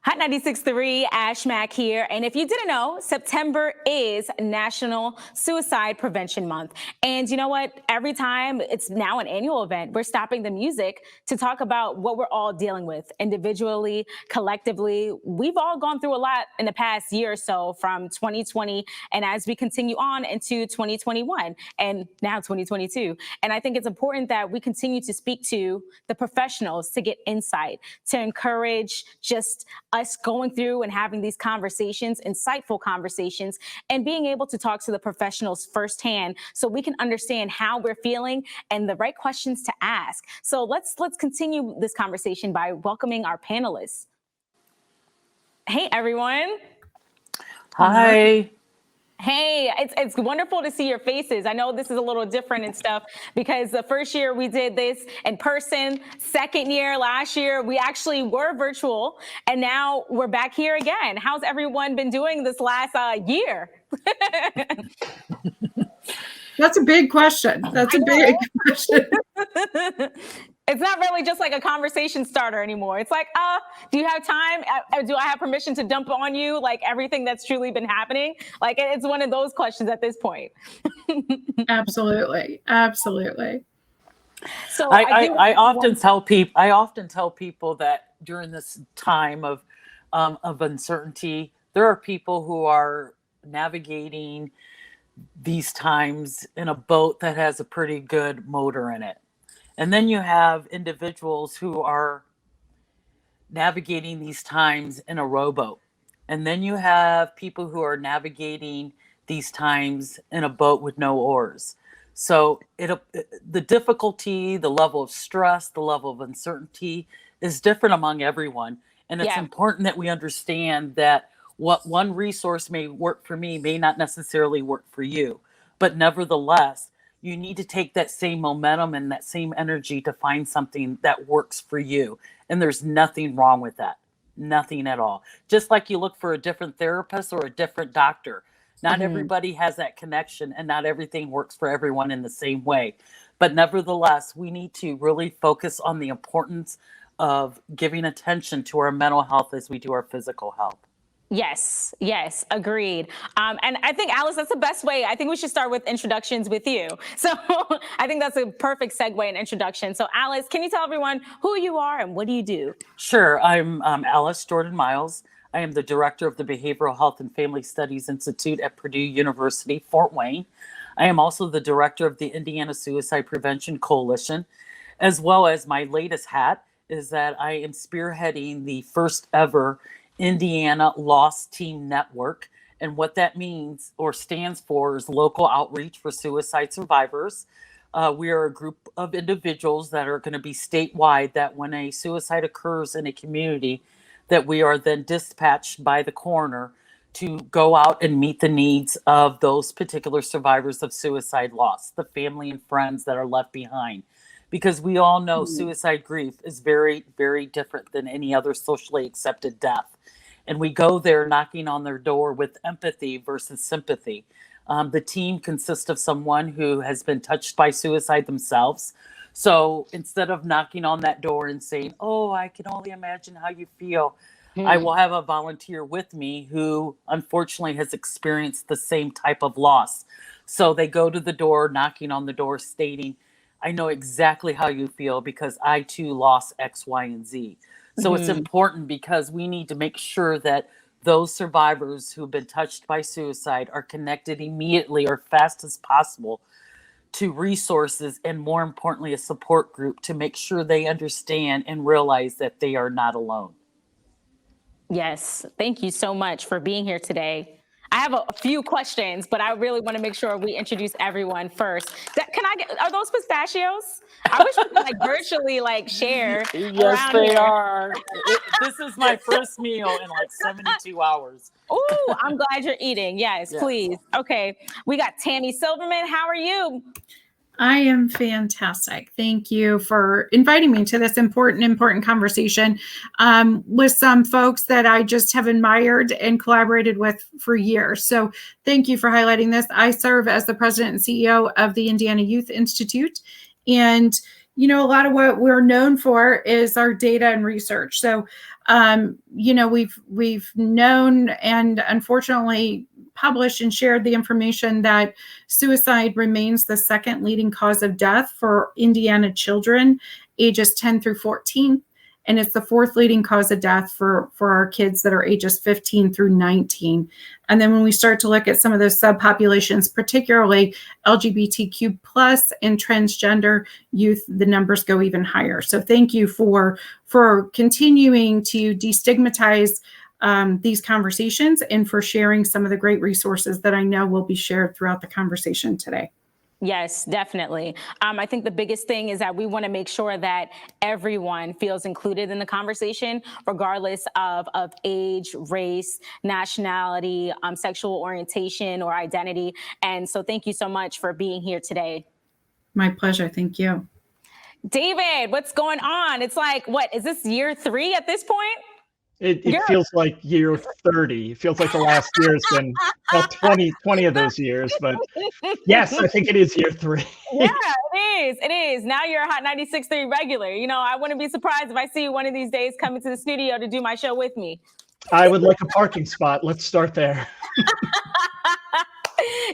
Hot 96.3, Ash Mack here. And if you didn't know, September is National Suicide Prevention Month. And you know what? Every time it's now an annual event, we're stopping the music to talk about what we're all dealing with individually, collectively. We've all gone through a lot in the past year or so from 2020. And as we continue on into 2021 and now 2022. And I think it's important that we continue to speak to the professionals to get insight, to encourage just us going through and having these conversations, insightful conversations, and being able to talk to the professionals firsthand so we can understand how we're feeling and the right questions to ask. So let's continue this conversation by welcoming our panelists. Hey, everyone. Hi. Hey, it's wonderful to see your faces. I know this is a little different and stuff because the first year we did this in person, second year last year, we actually were virtual, and now we're back here again. How's everyone been doing this last year? That's a big question. That's a big question. It's not really just like a conversation starter anymore. It's like, do you have time? Do I have permission to dump on you like everything that's truly been happening? Like it's one of those questions at this point. Absolutely. So I often tell people that during this time of uncertainty, there are people who are navigating these times in a boat that has a pretty good motor in it. And then you have individuals who are navigating these times in a rowboat. And then you have people who are navigating these times in a boat with no oars. So the difficulty, the level of stress, the level of uncertainty is different among everyone. And it's important that we understand that what one resource may work for me may not necessarily work for you. But nevertheless, you need to take that same momentum and that same energy to find something that works for you. And there's nothing wrong with that. Nothing at all. Just like you look for a different therapist or a different doctor. Not everybody has that connection and not everything works for everyone in the same way. But nevertheless, we need to really focus on the importance of giving attention to our mental health as we do our physical health. Yes, agreed. And I think, Alice, that's the best way. I think we should start with introductions with you. So I think that's a perfect segue and introduction. So Alice, can you tell everyone who you are and what do you do? Sure. I'm Alice Jordan Miles. I am the director of the Behavioral Health and Family Studies Institute at Purdue University, Fort Wayne. I am also the director of the Indiana Suicide Prevention Coalition, as well as my latest hat is that I am spearheading the first ever Indiana Loss Team Network. And what that means or stands for is local outreach for suicide survivors. We are a group of individuals that are going to be statewide that when a suicide occurs in a community, that we are then dispatched by the coroner to go out and meet the needs of those particular survivors of suicide loss, the family and friends that are left behind. Because we all know suicide grief is very, very different than any other socially accepted death. And we go there knocking on their door with empathy versus sympathy. The team consists of someone who has been touched by suicide themselves. So instead of knocking on that door and saying, oh, I can only imagine how you feel, I will have a volunteer with me who unfortunately has experienced the same type of loss. So they go to the door, knocking on the door, stating, I know exactly how you feel because I too lost X, Y, and Z. So it's important because we need to make sure that those survivors who've been touched by suicide are connected immediately or fast as possible to resources and, more importantly, a support group to make sure they understand and realize that they are not alone. Yes, thank you so much for being here today. I have a few questions, but I really want to make sure we introduce everyone first. Are those pistachios? I wish we could virtually share. Yes, they are. This is my first meal in 72 hours. Oh, I'm glad you're eating. Yes, please. Okay. We got Tammy Silverman. How are you? I am fantastic. Thank you for inviting me to this important conversation with some folks that I just have admired and collaborated with for years. So thank you for highlighting this. I serve as the president and CEO of the Indiana Youth Institute. And, a lot of what we're known for is our data and research. So We've known and unfortunately published and shared the information that suicide remains the second leading cause of death for Indiana children ages 10 through 14. And it's the fourth leading cause of death for our kids that are ages 15 through 19. And then when we start to look at some of those subpopulations, particularly LGBTQ plus and transgender youth, the numbers go even higher. So thank you for continuing to destigmatize these conversations and for sharing some of the great resources that I know will be shared throughout the conversation today. Yes, definitely. I think the biggest thing is that we want to make sure that everyone feels included in the conversation, regardless of age, race, nationality, sexual orientation, or identity. And so thank you so much for being here today. My pleasure. Thank you. David, what's going on? It's like, what, is this year 3 at this point? It feels like year 30. It feels like the last year's been 20 of those years. But yes, I think it is year 3. Yeah, it is. It is. Now you're a Hot 96.3 regular. I wouldn't be surprised if I see you one of these days coming to the studio to do my show with me. I would like a parking spot. Let's start there.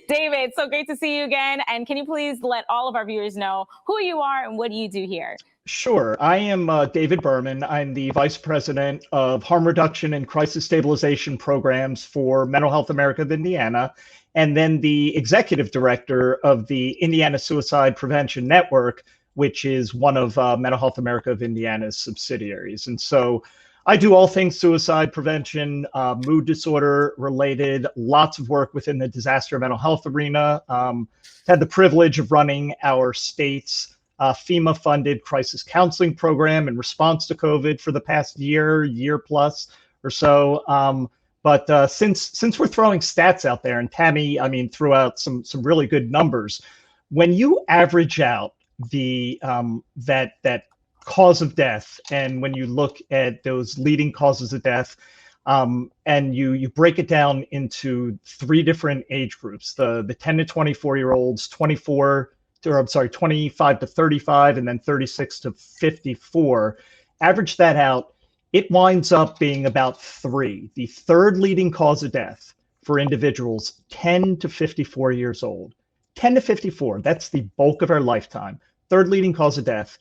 David, so great to see you again. And can you please let all of our viewers know who you are and what do you do here? Sure. I am David Berman. I'm the Vice President of Harm Reduction and Crisis Stabilization Programs for Mental Health America of Indiana, and then the Executive Director of the Indiana Suicide Prevention Network, which is one of Mental Health America of Indiana's subsidiaries. And so I do all things suicide prevention, mood disorder related, lots of work within the disaster mental health arena. Had the privilege of running our state's FEMA-funded crisis counseling program in response to COVID for the past year plus or so. But since we're throwing stats out there, and Tammy, threw out some really good numbers, when you average out the that cause of death, and when you look at those leading causes of death, and you break it down into 3 different age groups: the 10 to 24-year-olds, 25 to 35, and then 36 to 54, average that out, it winds up being about 3, the third leading cause of death for individuals 10 to 54 years old. 10 to 54, that's the bulk of our lifetime. Third leading cause of death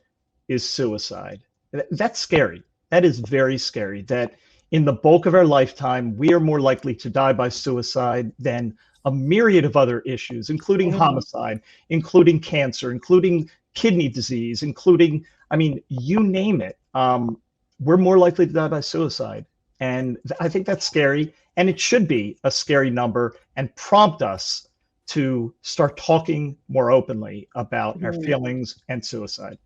is suicide. That's scary. That is very scary, that in the bulk of our lifetime, we are more likely to die by suicide than a myriad of other issues, including homicide, including cancer, including kidney disease, including, you name it. We're more likely to die by suicide. And I think that's scary. And it should be a scary number and prompt us to start talking more openly about our feelings and suicide.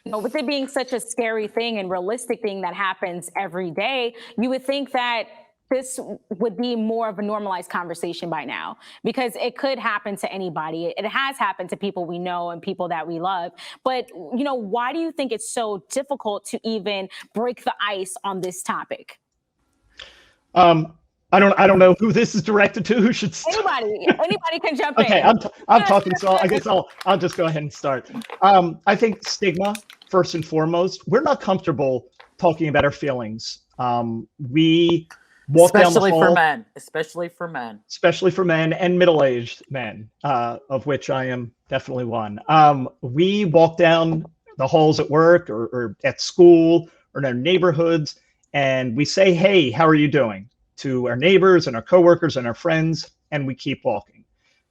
With it being such a scary thing and realistic thing that happens every day, you would think that this would be more of a normalized conversation by now, because it could happen to anybody. It has happened to people we know and people that we love. But, why do you think it's so difficult to even break the ice on this topic? I don't know who this is directed to. Who should start? Anybody can jump in. Okay, I'm talking, so I guess I'll just go ahead and start. I think stigma, first and foremost. We're not comfortable talking about our feelings. We walk down the hall, especially for men and middle-aged men, of which I am definitely one. We walk down the halls at work or at school or in our neighborhoods, and we say, "Hey, how are you doing?" to our neighbors and our coworkers and our friends, and we keep walking.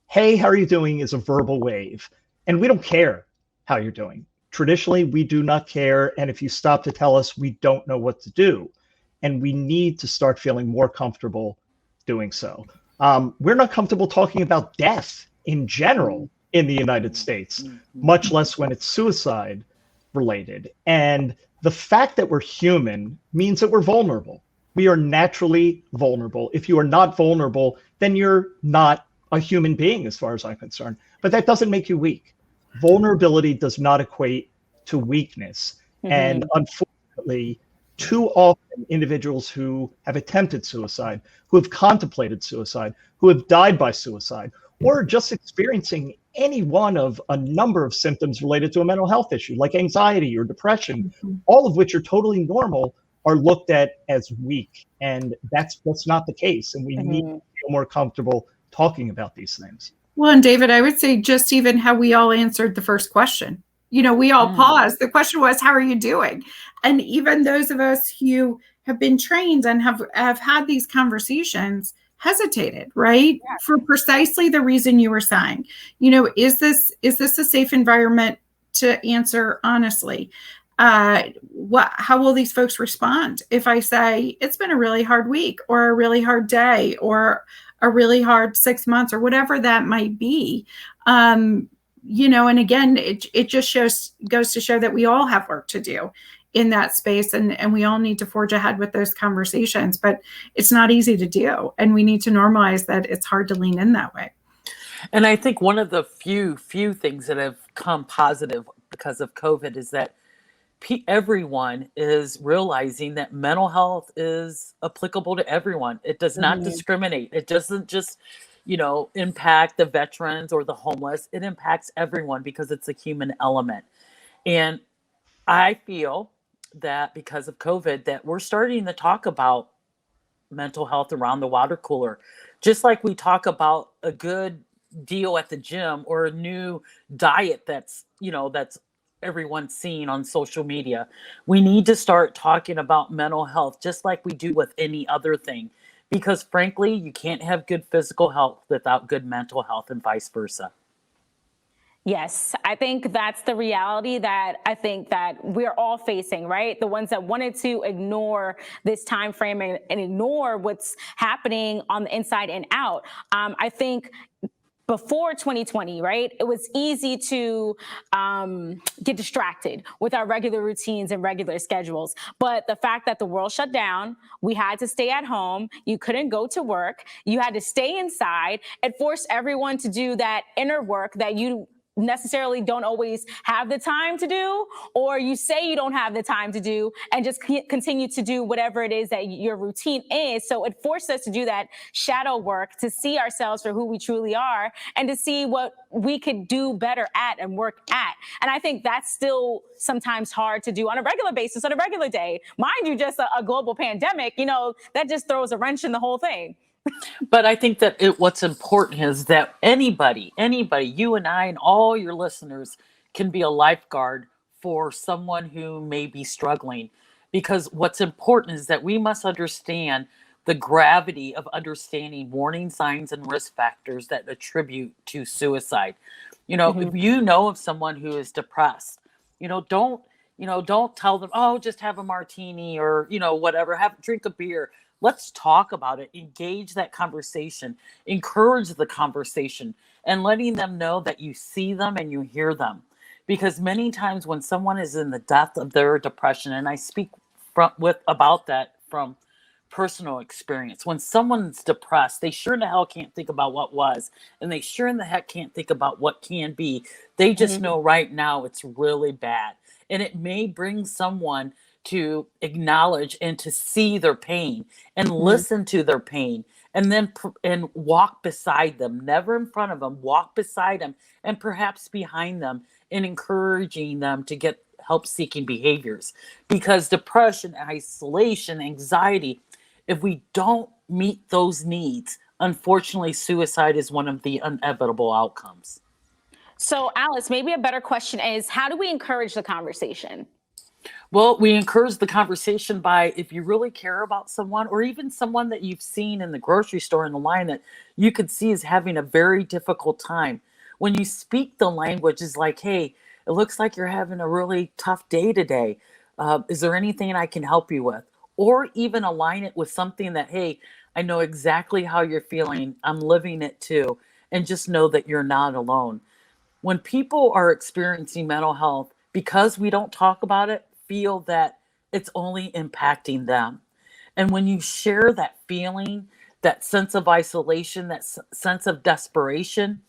"Hey, how are you doing?" is a verbal wave, and we don't care how you're doing. Traditionally, we do not care, and if you stop to tell us, we don't know what to do. And we need to start feeling more comfortable doing so. We're not comfortable talking about death in general in the United States, much less when it's suicide related. And the fact that we're human means that we're vulnerable. We are naturally vulnerable. If you are not vulnerable, then you're not a human being as far as I'm concerned. But that doesn't make you weak. Vulnerability does not equate to weakness. And unfortunately, too often individuals who have attempted suicide, who have contemplated suicide, who have died by suicide, or just experiencing any one of a number of symptoms related to a mental health issue like anxiety or depression, all of which are totally normal, are looked at as weak, and that's not the case. And we need to feel more comfortable talking about these things. Well, and David, I would say just even how we all answered the first question. We all paused. The question was, how are you doing? And even those of us who have been trained and have had these conversations hesitated, right? Yeah. For precisely the reason you were saying, is this a safe environment to answer honestly? How will these folks respond if I say it's been a really hard week or a really hard day or a really hard 6 months or whatever that might be? And again, it just goes to show that we all have work to do in that space, and we all need to forge ahead with those conversations, but it's not easy to do. And we need to normalize that it's hard to lean in that way. And I think one of the few things that have come positive because of COVID is that everyone is realizing that mental health is applicable to everyone. It does not discriminate. It doesn't just, impact the veterans or the homeless. It impacts everyone because it's a human element. And I feel that because of COVID that we're starting to talk about mental health around the water cooler, just like we talk about a good deal at the gym or a new diet that's everyone's seeing on social media. We need to start talking about mental health just like we do with any other thing, because frankly, you can't have good physical health without good mental health and vice versa. Yes, I think that's the reality that I think that we're all facing, right? The ones that wanted to ignore this time frame and ignore what's happening on the inside and out. I think before 2020, right, it was easy to get distracted with our regular routines and regular schedules. But the fact that the world shut down, we had to stay at home, you couldn't go to work, you had to stay inside, it forced everyone to do that inner work that you necessarily don't always have the time to do, or you say you don't have the time to do and just continue to do whatever it is that your routine is. So it forced us to do that shadow work, to see ourselves for who we truly are and to see what we could do better at and work at. And I think that's still sometimes hard to do on a regular basis, on a regular day. Mind you, just a global pandemic, that just throws a wrench in the whole thing. But I think that what's important is that anybody, you and I and all your listeners can be a lifeguard for someone who may be struggling. Because what's important is that we must understand the gravity of understanding warning signs and risk factors that attribute to suicide. If you know of someone who is depressed, don't tell them, oh, just have a martini or, whatever, drink a beer. Let's talk about it, engage that conversation, encourage the conversation, and letting them know that you see them and you hear them. Because many times when someone is in the depth of their depression, and I speak about that from personal experience, when someone's depressed, they sure in the hell can't think about what was, and they sure in the heck can't think about what can be. They just know right now it's really bad. And it may bring someone to acknowledge and to see their pain and listen to their pain, and then and walk beside them, never in front of them, walk beside them and perhaps behind them, and encouraging them to get help-seeking behaviors. Because depression, isolation, anxiety, if we don't meet those needs, unfortunately, suicide is one of the inevitable outcomes. So, Alice, maybe a better question is, how do we encourage the conversation? Well, we encourage the conversation by, if you really care about someone, or even someone that you've seen in the grocery store in the line that you could see is having a very difficult time, when you speak the language is like, hey, it looks like you're having a really tough day today. Is there anything I can help you with? Or even align it with something that, hey, I know exactly how you're feeling. I'm living it too. And just know that you're not alone. When people are experiencing mental health, because we don't talk about it, feel that it's only impacting them. And when you share that feeling, that sense of isolation, that sense of desperation,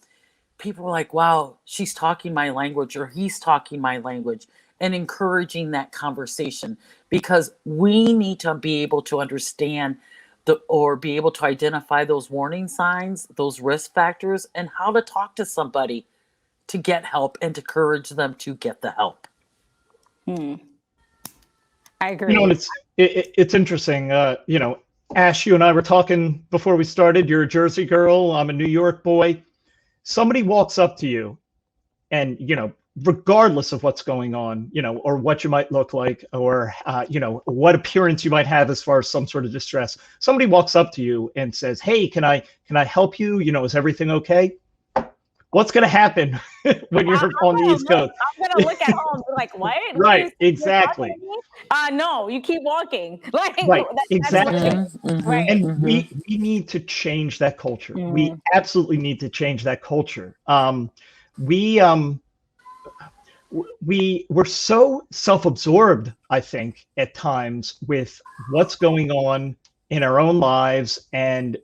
people are like, wow, she's talking my language, or he's talking my language, and encouraging that conversation, because we need to be able to understand or be able to identify those warning signs, those risk factors, and how to talk to somebody to get help and to encourage them to get the help. I agree. It's interesting. Ash, you and I were talking before we started. You're a Jersey girl. I'm a New York boy. Somebody walks up to you and, regardless of what's going on, or what you might look like, or, what appearance you might have as far as some sort of distress, somebody walks up to you and says, hey, can I help you? Is everything okay? What's going to happen when you're on the East Coast? I'm going to look at home and be like, what? Right, exactly. No, you keep walking. Right, exactly. Right. And we need to change that culture. We absolutely need to change that culture. We're so self-absorbed, I think, at times with what's going on in our own lives, and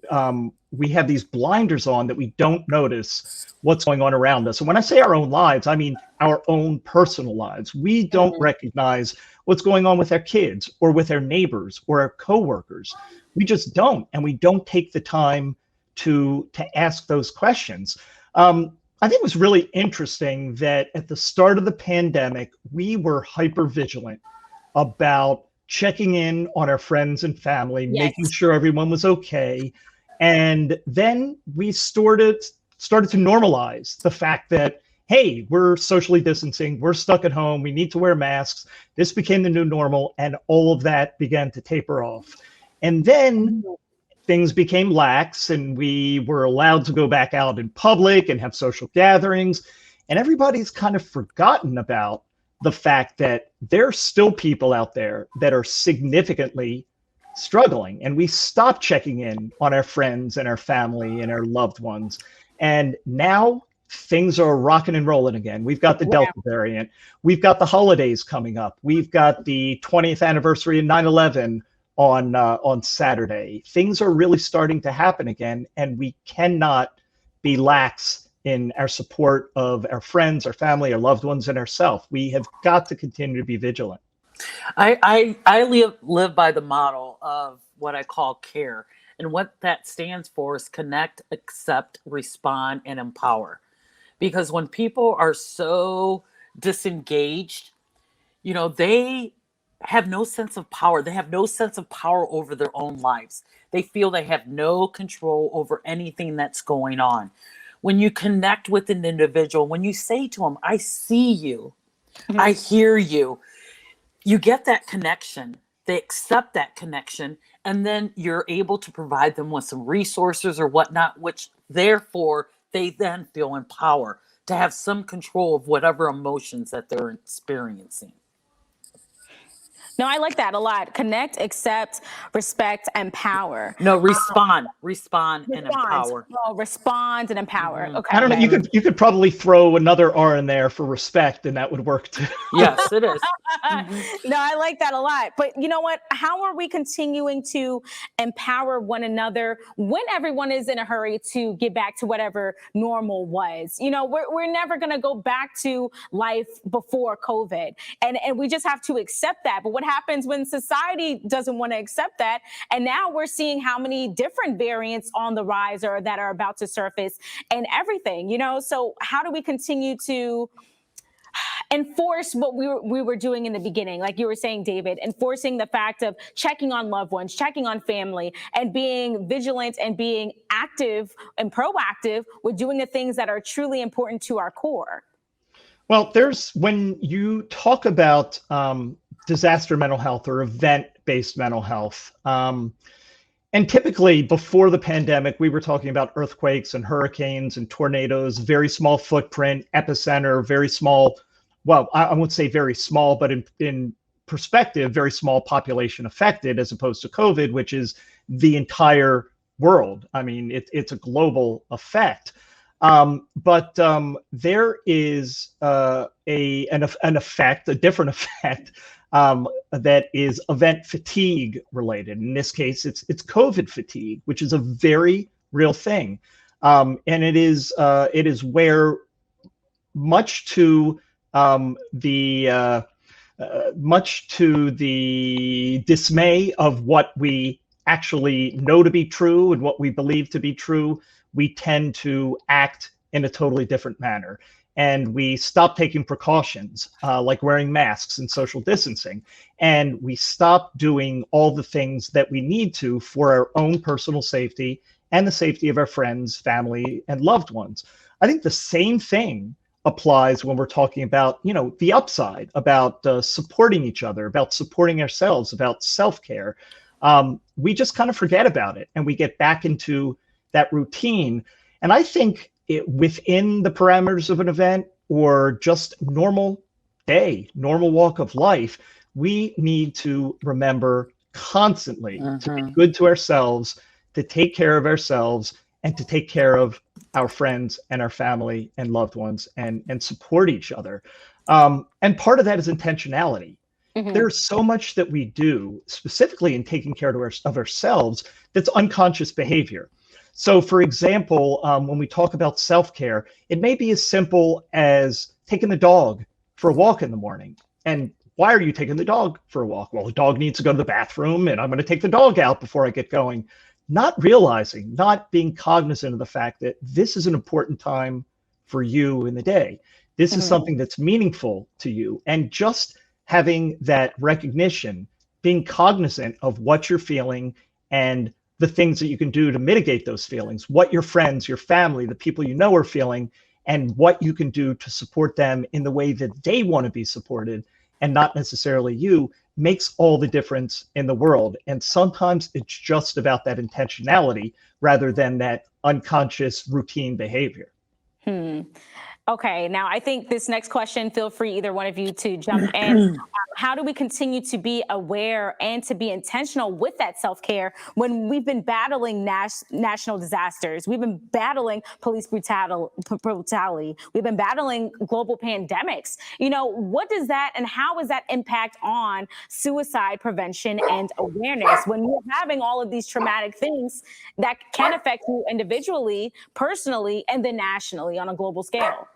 we have these blinders on that we don't notice what's going on around us. And when I say our own lives, I mean our own personal lives. We don't recognize what's going on with our kids or with our neighbors or our coworkers. We just don't, and we don't take the time to ask those questions. I think it was really interesting that at the start of the pandemic, we were hyper vigilant about checking in on our friends and family, making sure everyone was okay. And then we started to normalize the fact that, hey, we're socially distancing, we're stuck at home, we need to wear masks. This became the new normal, and all of that began to taper off. And then things became lax, and we were allowed to go back out in public and have social gatherings. And everybody's kind of forgotten about the fact that there's still people out there that are significantly struggling. And we stopped checking in on our friends and our family and our loved ones. And now things are rocking and rolling again. We've got the Delta variant. We've got the holidays coming up. We've got the 20th anniversary of 9/11 on Saturday. Things are really starting to happen again, and we cannot be lax in our support of our friends, our family, our loved ones, and ourselves. We have got to continue to be vigilant. I live by the model of what I call CARE, and what that stands for is connect, accept, respond, and empower. Because when people are so disengaged, they have no sense of power. They have no sense of power over their own lives. They feel they have no control over anything that's going on. When you connect with an individual, when you say to them, I see you, I hear you, you get that connection. They accept that connection, and then you're able to provide them with some resources or whatnot, which therefore they then feel empowered to have some control of whatever emotions that they're experiencing. No, I like that a lot. Connect, accept, respect, empower. No, respond, and empower. Oh, respond and empower. Okay. I don't know. You could probably throw another R in there for respect, and that would work too. Yes, it is. No, I like that a lot. But you know what? How are we continuing to empower one another when everyone is in a hurry to get back to whatever normal was? We're never going to go back to life before COVID, and we just have to accept that. But what happens when society doesn't want to accept that? And now we're seeing how many different variants on the rise or that are about to surface and everything, so how do we continue to enforce what we were doing in the beginning, like you were saying, David, enforcing the fact of checking on loved ones, checking on family, and being vigilant and being active and proactive with doing the things that are truly important to our core? Well, when you talk about disaster mental health or event-based mental health, and typically before the pandemic, we were talking about earthquakes and hurricanes and tornadoes, very small footprint, epicenter, very small. Well, I won't say very small, but in perspective, very small population affected, as opposed to COVID, which is the entire world. I mean, it's a global effect. But there is an effect, a different effect, that is event fatigue related. In this case, it's COVID fatigue, which is a very real thing, and it is where much to the dismay of what we actually know to be true and what we believe to be true, we tend to act in a totally different manner. and we stop taking precautions like wearing masks and social distancing, and we stop doing all the things that we need to for our own personal safety and the safety of our friends, family, and loved ones. I think the same thing applies when we're talking about, you know, the upside, about supporting each other, about supporting ourselves, about self-care. We just kind of forget about it, and we get back into that routine. And I think within the parameters of an event or just normal day, normal walk of life, we need to remember constantly to be good to ourselves, to take care of ourselves, and to take care of our friends and our family and loved ones, and support each other. And part of that is intentionality. There's so much that we do specifically in taking care of ourselves that's unconscious behavior. So for example, when we talk about self-care, it may be as simple as taking the dog for a walk in the morning. And why are you taking the dog for a walk? Well, the dog needs to go to the bathroom, and I'm going to take the dog out before I get going. Not realizing, not being cognizant of the fact that this is an important time for you in the day. This is something that's meaningful to you. And just having that recognition, being cognizant of what you're feeling and the things that you can do to mitigate those feelings, what your friends, your family, the people you know are feeling, and what you can do to support them in the way that they want to be supported and not necessarily you, makes all the difference in the world. And sometimes it's just about that intentionality rather than that unconscious routine behavior. Okay, now I think this next question, feel free, either one of you, to jump in. How do we continue to be aware and to be intentional with that self-care when we've been battling national disasters? We've been battling police brutality. We've been battling global pandemics. You know, what does that and how does that impact on suicide prevention and awareness when you're having all of these traumatic things that can affect you individually, personally, and then nationally on a global scale?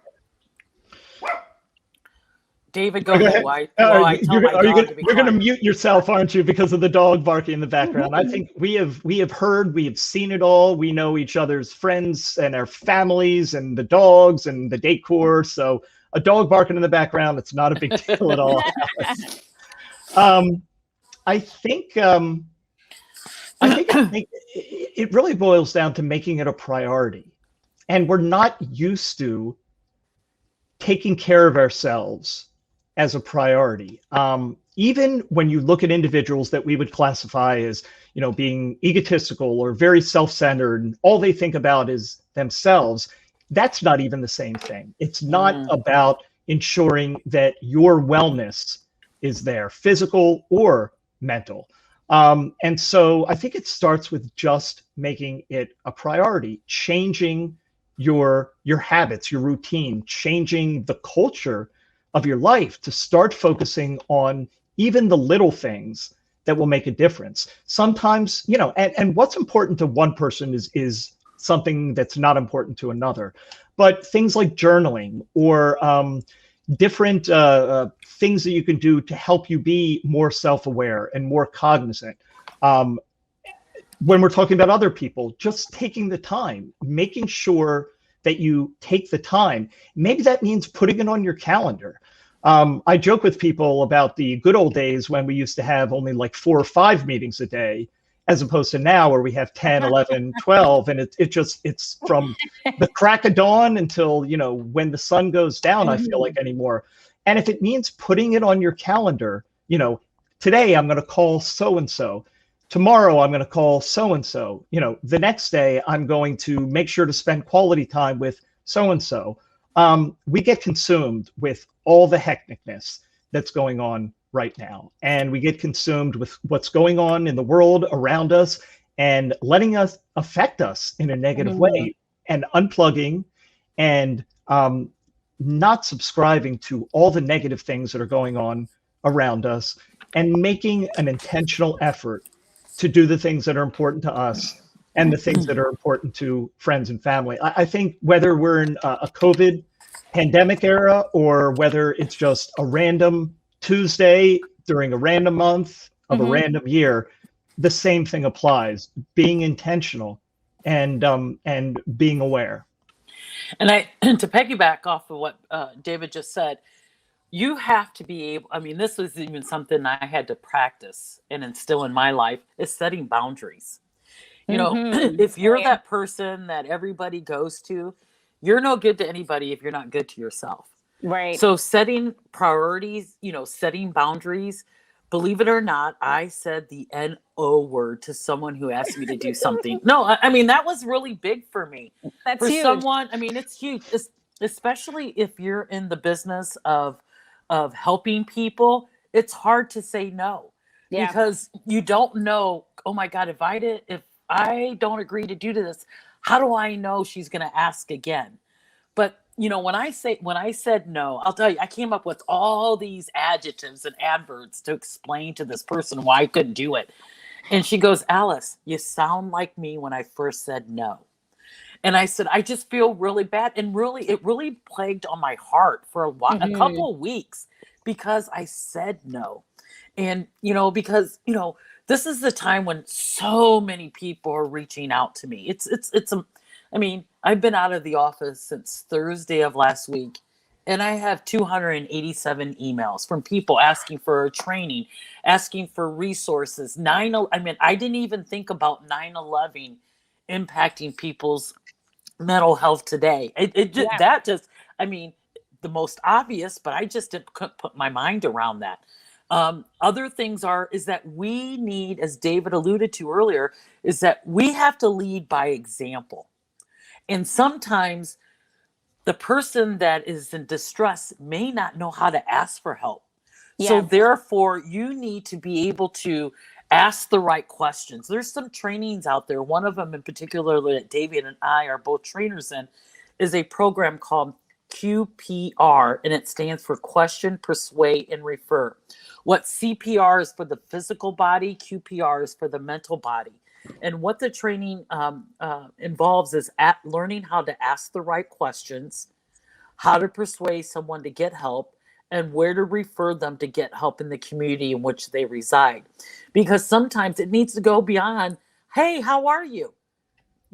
David, go ahead. You're going to mute yourself, aren't you, because of the dog barking in the background? I think we have heard, we have seen it all. We know each other's friends and our families and the dogs and the decor. So a dog barking in the background, it's not a big deal at all. I think it really boils down to making it a priority. And we're not used to taking care of ourselves as a priority. Even when you look at individuals that we would classify as, you know, being egotistical or very self-centered, and all they think about is themselves, that's not even the same thing. It's not about ensuring that your wellness is there, physical or mental. And so I think it starts with just making it a priority, changing your habits, your routine, changing the culture of your life to start focusing on even the little things that will make a difference. Sometimes, you know, and what's important to one person is something that's not important to another. But things like journaling or different things that you can do to help you be more self-aware and more cognizant. When we're talking about other people, just taking the time, making sure that you take the time. Maybe that means putting it on your calendar. I joke with people about the good old days when we used to have only like 4 or 5 meetings a day, as opposed to now where we have 10, 11, 12. And it's from the crack of dawn until, you know, when the sun goes down, I feel like anymore. And if it means putting it on your calendar, you know, today I'm going to call so-and-so. Tomorrow I'm going to call so-and-so. You know, the next day I'm going to make sure to spend quality time with so-and-so. We get consumed with all the hecticness that's going on right now. And we get consumed with what's going on in the world around us and letting us affect us in a negative way, and unplugging and not subscribing to all the negative things that are going on around us, and making an intentional effort to do the things that are important to us and the things that are important to friends and family. I think whether we're in a COVID pandemic era or whether it's just a random Tuesday during a random month of a random year, the same thing applies. Being intentional and being aware. And and to piggyback off of what David just said, you have to be able, I mean, this was even something I had to practice and instill in my life, is setting boundaries. You know, Mhm. if you're Yeah. that person that everybody goes to, you're no good to anybody if you're not good to yourself. Right. So setting priorities, setting boundaries. Believe it or not, I said the NO word to someone who asked me to do something. No, I mean, that was really big for me. That's For huge. someone, I mean, it's huge, especially if you're in the business of helping people. It's hard to say no Yeah. because you don't know, oh my God, if I don't agree to do this, how do I know she's going to ask again? But when I said no, I'll tell you, I came up with all these adjectives and adverbs to explain to this person why I couldn't do it. And she goes, Alice, you sound like me when I first said no. And I said, I just feel really bad. And really, it really plagued on my heart for a while, a Mhm. couple of weeks, because I said no. And, because, this is the time when so many people are reaching out to me. I mean, I've been out of the office since Thursday of last week, and I have 287 emails from people asking for training, asking for resources. I mean, I didn't even think about 9/11 impacting people's mental health today. Yeah. That just, I mean, the most obvious, but I just couldn't put my mind around that. Other things is that we need, as David alluded to earlier, is that we have to lead by example. And sometimes the person that is in distress may not know how to ask for help. So Yeah. therefore, you need to be able to ask the right questions. There's some trainings out there. One of them in particular that David and I are both trainers in is a program called QPR, and it stands for Question, Persuade, and Refer. What CPR is for the physical body, QPR is for the mental body. And what the training involves is learning how to ask the right questions, how to persuade someone to get help, and where to refer them to get help in the community in which they reside. Because sometimes it needs to go beyond, hey, how are you?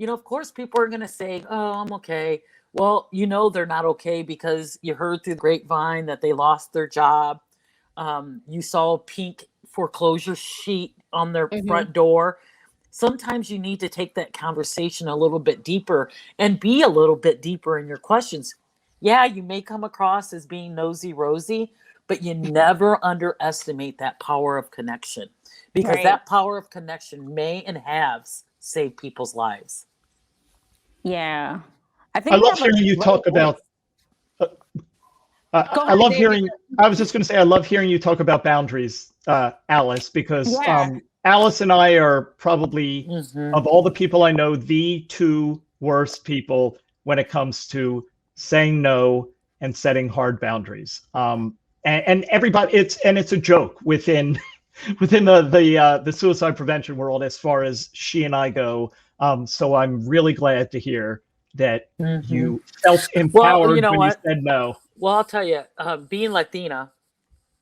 Of course, people are going to say, oh, I'm okay. Well, they're not okay because you heard through the grapevine that they lost their job. You saw a pink foreclosure sheet on their Mhm. front door. Sometimes you need to take that conversation a little bit deeper and be a little bit deeper in your questions. Yeah, you may come across as being nosy Rosie, but you never underestimate that power of connection, because Right. that power of connection may and has saved people's lives. Yeah. I I think you love have a hearing you great talk voice. about. Go I ahead, love David. hearing. I was just going to say, I love hearing you talk about boundaries, Alice, because Yeah. Alice and I are probably, Mhm. of all the people I know, the two worst people when it comes to saying no and setting hard boundaries. And everybody, it's a joke within within the suicide prevention world as far as she and I go. So I'm really glad to hear that Mhm. you felt Well, you empowered know when you what? said no. Well, I'll tell you, being Latina,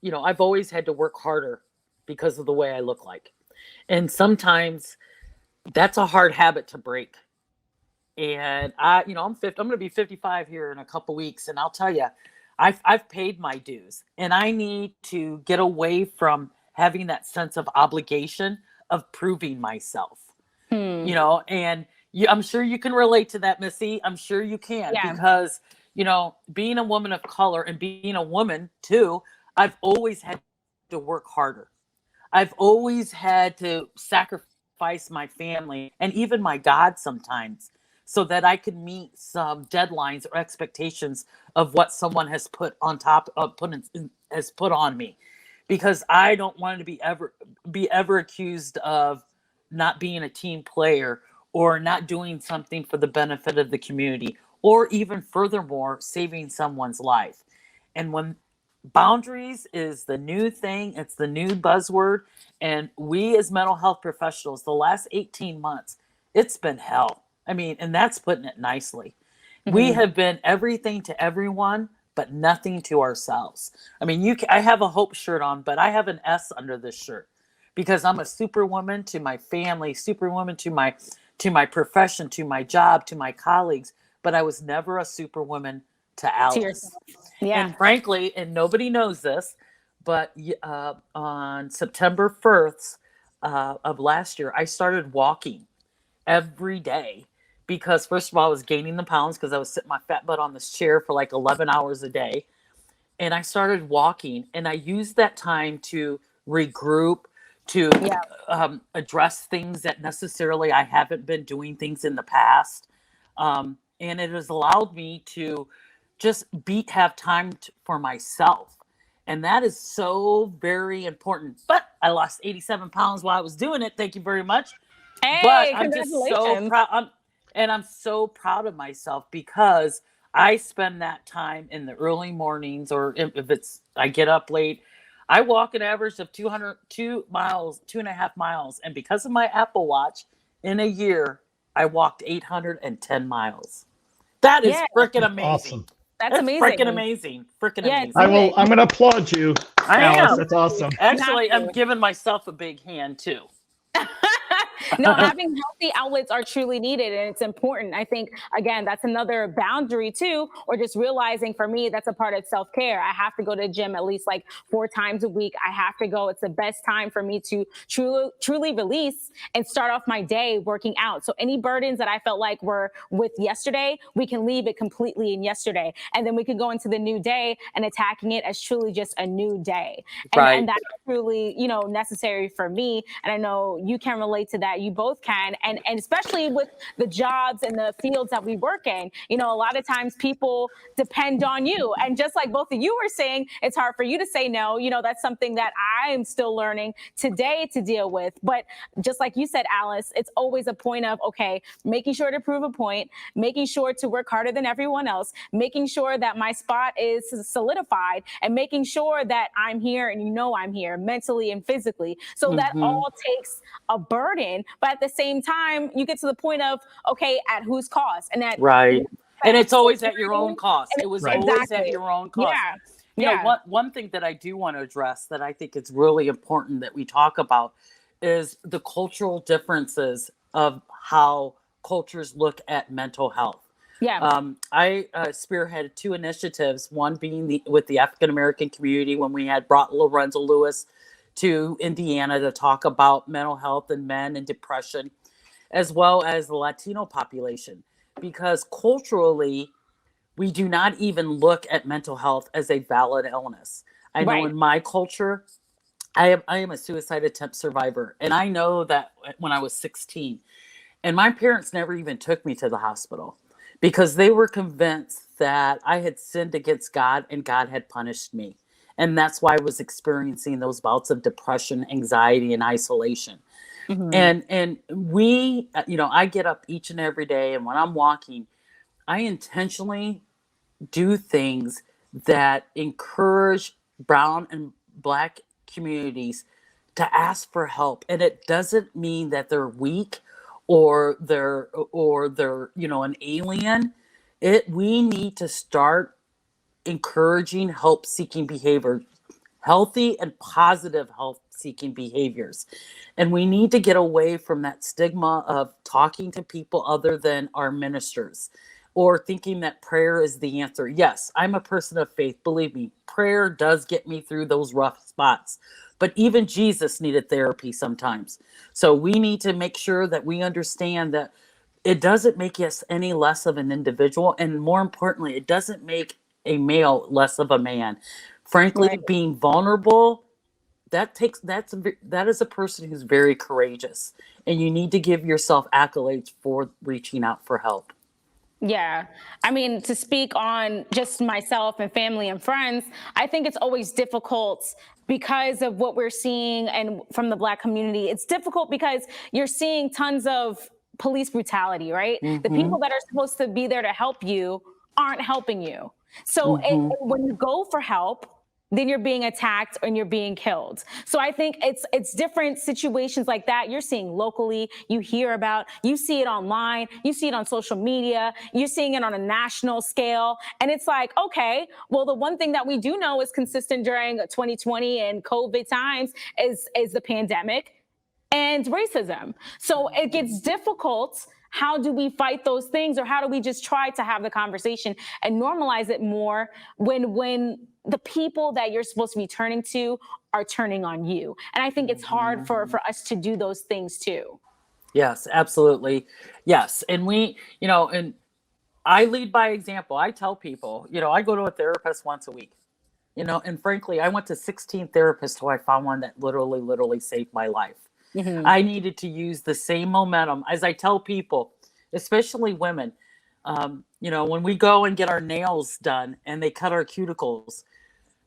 I've always had to work harder because of the way I look like. And sometimes that's a hard habit to break. And I'm 50, I'm going to be 55 here in a couple weeks. And I'll tell you, I've paid my dues, and I need to get away from having that sense of obligation of proving myself, Hmm. and I'm sure you can relate to that, Missy. I'm sure you can, Yeah. because, being a woman of color and being a woman too, I've always had to work harder. I've always had to sacrifice my family and even my God sometimes so that I could meet some deadlines or expectations of what someone has put on top of has put on me, because I don't want to be ever accused of not being a team player or not doing something for the benefit of the community, or even furthermore saving someone's life. And when boundaries is the new thing, it's the new buzzword, and we as mental health professionals, the last 18 months, it's been hell. I mean, and that's putting it nicely. We Mhm. have been everything to everyone but nothing to ourselves. I mean, I have a hope shirt on, but I have an S under this shirt because I'm a superwoman to my family, superwoman to my profession, to my job, to my colleagues, but I was never a superwoman to To Alice. yourself. Yeah. And frankly, and nobody knows this, but on September 1st of last year, I started walking every day because, first of all, I was gaining the pounds because I was sitting my fat butt on this chair for like 11 hours a day. And I started walking, and I used that time to regroup, to address things that necessarily I haven't been doing things in the past. And it has allowed me to just have time for myself. And that is so very important. But I lost 87 pounds while I was doing it. Thank you very much. Hey, But I'm just so congratulations. proud. I'm so proud of myself because I spend that time in the early mornings, or if I get up late, I walk an average of 2.5 miles. And because of my Apple Watch, in a year, I walked 810 miles. That is Yeah. freaking amazing. Awesome. That's amazing. Freaking amazing. Freaking Yeah, amazing. I'm going to applaud you, I Alice. am. That's awesome. Actually, Not I'm you. giving myself a big hand too. No, having healthy outlets are truly needed, and it's important. I think, again, that's another boundary too, or just realizing, for me, that's a part of self-care. I have to go to the gym at least like 4 times a week. I have to go. It's the best time for me to truly release and start off my day working out. So any burdens that I felt like were with yesterday, we can leave it completely in yesterday. And then we can go into the new day and attacking it as truly just a new day. And that's truly, necessary for me. And I know you can relate to that. You both can. And especially with the jobs and the fields that we work in, a lot of times people depend on you. And just like both of you were saying, it's hard for you to say no. That's something that I'm still learning today to deal with. But just like you said, Alice, it's always a point of, okay, making sure to prove a point, making sure to work harder than everyone else, making sure that my spot is solidified, and making sure that I'm here and I'm here mentally and physically. So that all takes a burden. But at the same time, you get to the point of, okay, at whose cost? And that and it's always at your own cost. It was always Exactly. at your own cost. Yeah. One thing that I do want to address that I think is really important that we talk about is the cultural differences of how cultures look at mental health. Yeah. I spearheaded 2 initiatives, one being with the African American community when we had brought Lorenzo Lewis to Indiana to talk about mental health and men and depression, as well as the Latino population, because culturally, we do not even look at mental health as a valid illness. I know in my culture, I am a suicide attempt survivor. And I know that when I was 16, and my parents never even took me to the hospital because they were convinced that I had sinned against God and God had punished me. And that's why I was experiencing those bouts of depression, anxiety, and isolation. And we, I get up each and every day, and when I'm walking, I intentionally do things that encourage brown and Black communities to ask for help. And it doesn't mean that they're weak or they're an alien. We need to start encouraging help-seeking behavior, healthy and positive help-seeking behaviors. And we need to get away from that stigma of talking to people other than our ministers or thinking that prayer is the answer. Yes, I'm a person of faith. Believe me, prayer does get me through those rough spots. But even Jesus needed therapy sometimes. So we need to make sure that we understand that it doesn't make us any less of an individual. And more importantly, it doesn't make a male less of a man. Frankly, being vulnerable, that is a person who's very courageous, and you need to give yourself accolades for reaching out for help. Yeah. I mean, to speak on just myself and family and friends, I think it's always difficult because of what we're seeing and from the Black community. It's difficult because you're seeing tons of police brutality, right? The people that are supposed to be there to help you aren't helping you. So when you go for help, then you're being attacked and you're being killed. So I think it's different situations like that you're seeing locally, you hear about, you see it online, you see it on social media, you're seeing it on a national scale. And it's like, okay, well, the one thing that we do know is consistent during 2020 and COVID times is the pandemic and racism. So it gets difficult how do we fight those things, or how do we just try to have the conversation and normalize it more when the people that you're supposed to be turning to are turning on you? And I think it's hard for us to do those things too. Yes, absolutely. Yes. And and I lead by example. I tell people, I go to a therapist once a week, and frankly, I went to 16 therapists till I found one that literally saved my life. Mhm. I needed to use the same momentum as I tell people, especially women. When we go and get our nails done and they cut our cuticles,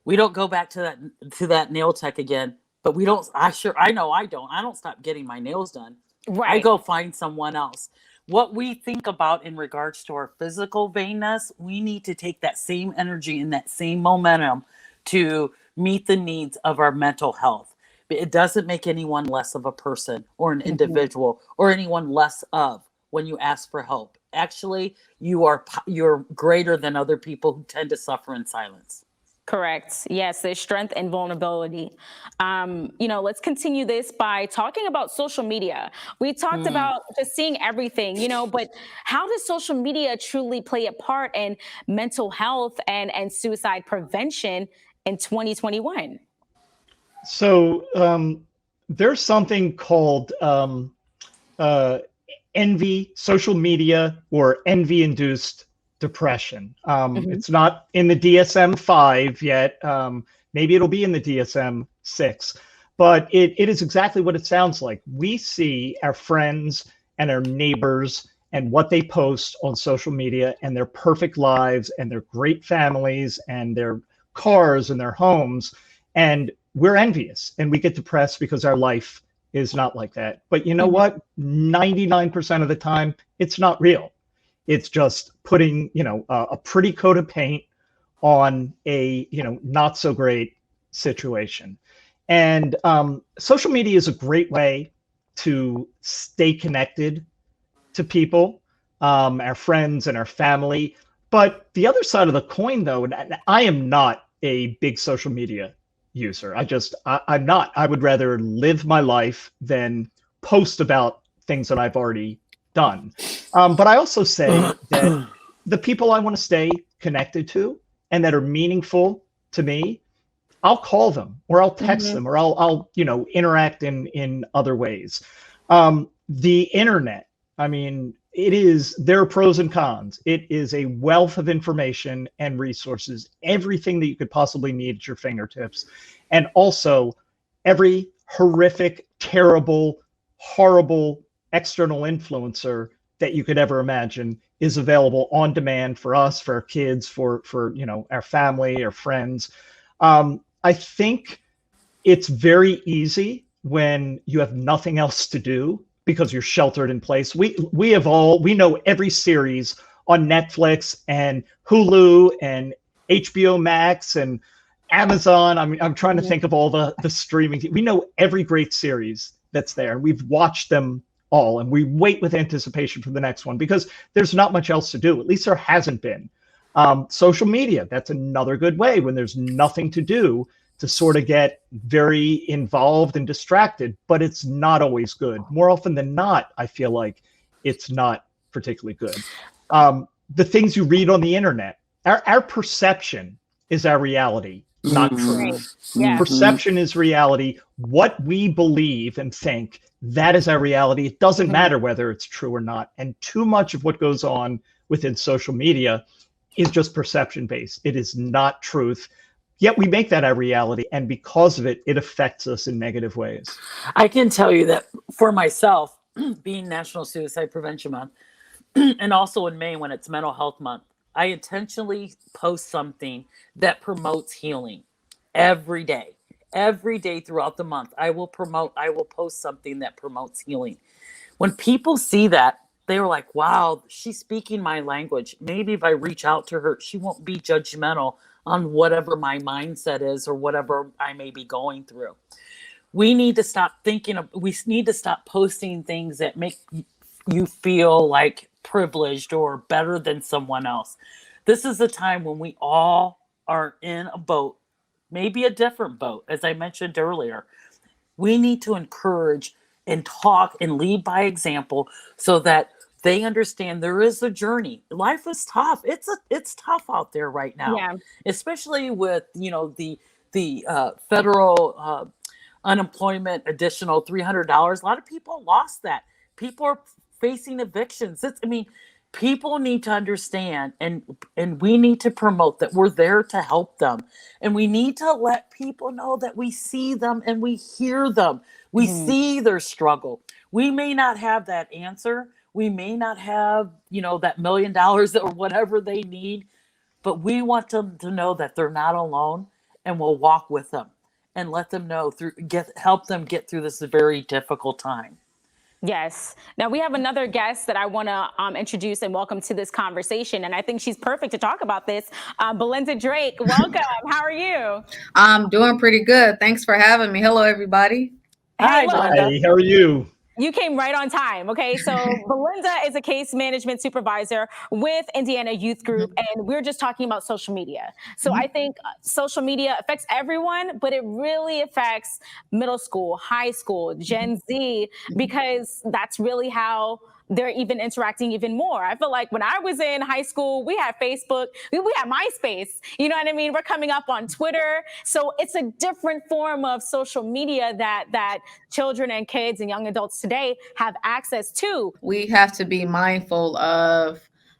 we don't go back to that nail tech again. But we don't. I know I don't. I don't stop getting my nails done. Right. I go find someone else. What we think about in regards to our physical vainness, we need to take that same energy and that same momentum to meet the needs of our mental health. It doesn't make anyone less of a person or an individual or anyone less of when you ask for help. Actually, you're greater than other people who tend to suffer in silence. Correct. Yes, there's strength and vulnerability. Let's continue this by talking about social media. We talked about just seeing everything, but how does social media truly play a part in mental health and suicide prevention in 2021? So there's something called envy, social media, or envy-induced depression. It's not in the DSM-5 yet. Maybe it'll be in the DSM-6, but it is exactly what it sounds like. We see our friends and our neighbors and what they post on social media and their perfect lives and their great families and their cars and their homes. And we're envious and we get depressed because our life is not like that. But you know what? 99% of the time, it's not real. It's just putting, a pretty coat of paint on a, not so great situation. And social media is a great way to stay connected to people, our friends and our family. But the other side of the coin, though, and I am not a big social media user. I'm not. I would rather live my life than post about things that I've already done. But I also say that the people I want to stay connected to and that are meaningful to me, I'll call them or I'll text them or I'll interact in other ways. The internet, I mean, there are pros and cons. It is a wealth of information and resources, everything that you could possibly need at your fingertips. And also every horrific, terrible, horrible external influencer that you could ever imagine is available on demand for us, for our kids, for our family, our friends. I think it's very easy when you have nothing else to do because you're sheltered in place. We know every series on Netflix and Hulu and HBO Max and Amazon. I'm trying to think of all the streaming. We know every great series that's there. We've watched them all, and we wait with anticipation for the next one because there's not much else to do. At least there hasn't been. Social media, that's another good way when there's nothing to do to sort of get very involved and distracted, but it's not always good. More often than not, I feel like it's not particularly good. The things you read on the internet, our perception is our reality, not true. Yeah. Perception is reality. What we believe and think, that is our reality. It doesn't matter whether it's true or not. And too much of what goes on within social media is just perception based. It is not truth. Yet we make that our reality. And because of it, it affects us in negative ways. I can tell you that for myself, being National Suicide Prevention Month, and also in May when it's Mental Health Month, I intentionally post something that promotes healing every day. Every day throughout the month, I will post something that promotes healing. When people see that, they were like, wow, she's speaking my language. Maybe if I reach out to her, she won't be judgmental on whatever my mindset is or whatever I may be going through. We need to stop posting things that make you feel like privileged or better than someone else. This is a time when we all are in a boat, maybe a different boat, as I mentioned earlier. We need to encourage and talk and lead by example so that they understand there is a journey. Life is tough. It's tough out there right now, Yeah. especially with, you know, the federal unemployment additional $300. A lot of people lost that. People are facing evictions. I mean, people need to understand, and we need to promote that we're there to help them, and we need to let people know that we see them and we hear them. We see their struggle. We may not have that answer. We may not have, you know, that $1 million or whatever they need, but we want them to know that they're not alone, and we'll walk with them and let them know help them get through this very difficult time. Yes. Now we have another guest that I want to introduce and welcome to this conversation, and I think she's perfect to talk about this. Belinda Drake, welcome. How are you? I'm doing pretty good. Thanks for having me. Hello, everybody. Hi, look, Belinda. Hey, how are you? You came right on time. Okay. So Belinda is a case management supervisor with Indiana Youth Group, and we're just talking about social media. So I think social media affects everyone, but it really affects middle school, high school, Gen Z, because that's really how they're even interacting even more. I feel like when I was in high school, we had Facebook, we had MySpace, you know what I mean? We're coming up on Twitter. So it's a different form of social media that children and kids and young adults today have access to. We have to be mindful of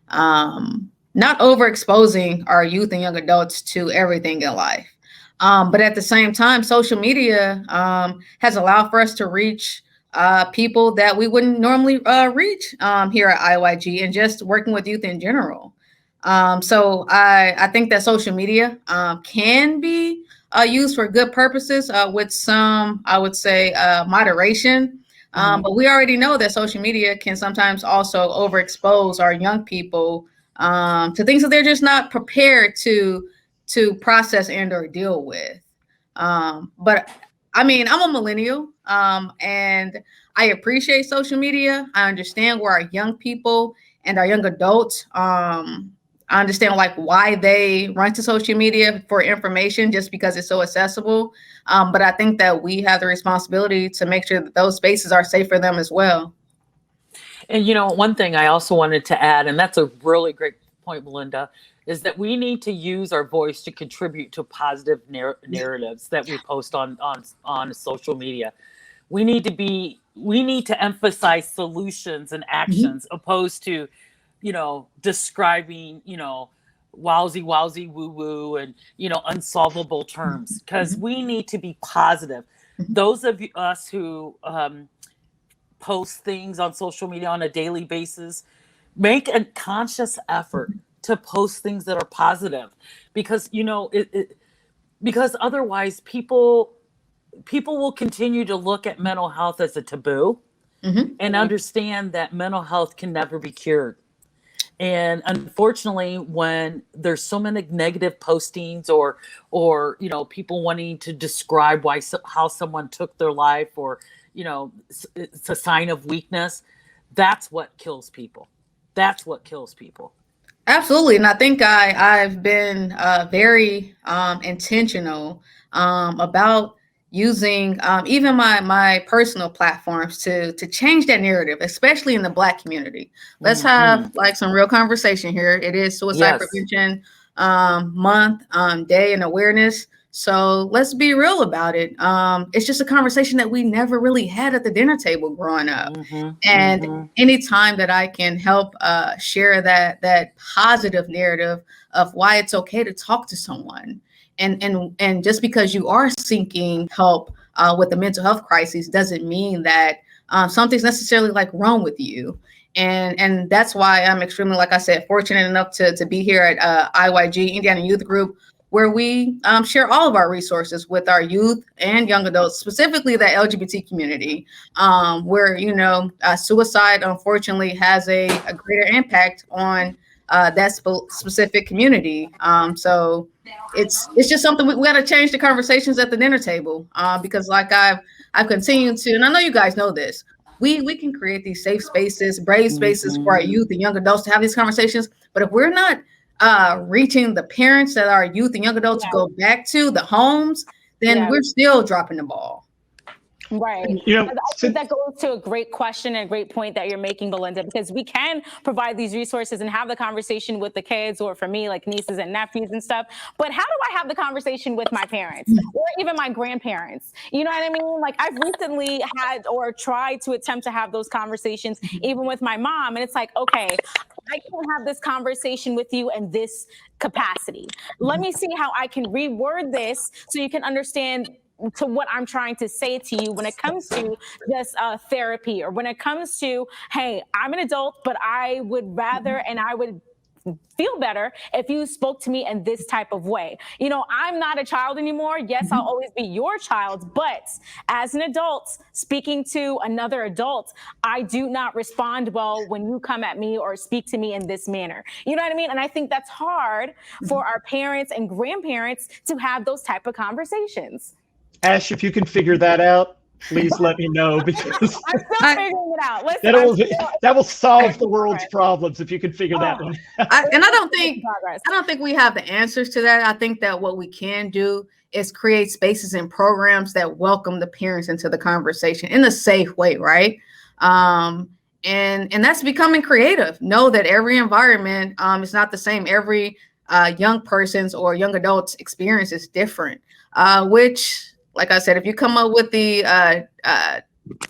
not overexposing our youth and young adults to everything in life. But at the same time, social media has allowed for us to reach people that we wouldn't normally reach here at IYG, and just working with youth in general. So I think that social media can be used for good purposes with some, I would say, moderation. But we already know that social media can sometimes also overexpose our young people to things that they're just not prepared to process and or deal with. But I mean, I'm a millennial, and I appreciate social media. I understand where our young people and our young adults, I understand like why they run to social media for information, just because it's so accessible. But I think that we have the responsibility to make sure that those spaces are safe for them as well. And, you know, one thing I also wanted to add, and that's a really great point, Belinda, is that we need to use our voice to contribute to positive narratives that we post on social media. We need to emphasize solutions and actions opposed to, you know, describing, you know, wowsy woo woo and, you know, unsolvable terms, because we need to be positive. Those of us who post things on social media on a daily basis, make a conscious effort to post things that are positive, because, you know, because otherwise people will continue to look at mental health as a taboo and understand that mental health can never be cured. And unfortunately, when there's so many negative postings or you know, people wanting to describe how someone took their life, or, you know, it's a sign of weakness, that's what kills people. That's what kills people. Absolutely. And I think I've been very intentional about using even my personal platforms to change that narrative, especially in the Black community. Let's have like some real conversation here. It is Suicide Prevention Month, Day, and awareness. So let's be real about it. It's just a conversation that we never really had at the dinner table growing up. And anytime that I can help share that positive narrative of why it's okay to talk to someone, and just because you are seeking help with the mental health crisis doesn't mean that something's necessarily like wrong with you. And that's why I'm extremely, like I said, fortunate enough to be here at IYG, Indiana Youth Group, where we share all of our resources with our youth and young adults, specifically the LGBT community, where, you know, suicide unfortunately has a greater impact on that specific community. So it's just something we got to change the conversations at the dinner table, because like I've continued to, and I know you guys know this, we can create these safe spaces, brave spaces for our youth and young adults to have these conversations. But if we're not reaching the parents that our youth and young adults go back to, the homes, then we're still dropping the ball. Right. You know, But I think since, that goes to a great question and a great point that you're making, Belinda, because we can provide these resources and have the conversation with the kids, or for me, like nieces and nephews and stuff. But how do I have the conversation with my parents or even my grandparents? You know what I mean? Like, I've recently had or tried to attempt to have those conversations even with my mom. And it's like, okay, I can't have this conversation with you in this capacity. Let me see how I can reword this so you can understand to what I'm trying to say to you when it comes to just therapy, or when it comes to, hey, I'm an adult, but I would rather, and I would feel better if you spoke to me in this type of way. You know, I'm not a child anymore. Yes, I'll always be your child, but as an adult speaking to another adult, I do not respond well when you come at me or speak to me in this manner. You know what I mean? And I think that's hard for our parents and grandparents to have those type of conversations. Ash, if you can figure that out, please let me know, because I'm still figuring it out. Listen, that will solve the world's problems if you can figure that one. I don't think we have the answers to that. I think that what we can do is create spaces and programs that welcome the parents into the conversation in a safe way, right? And that's becoming creative. Know that every environment is not the same. Every young person's or young adult's experience is different, which, like I said, if you come up with the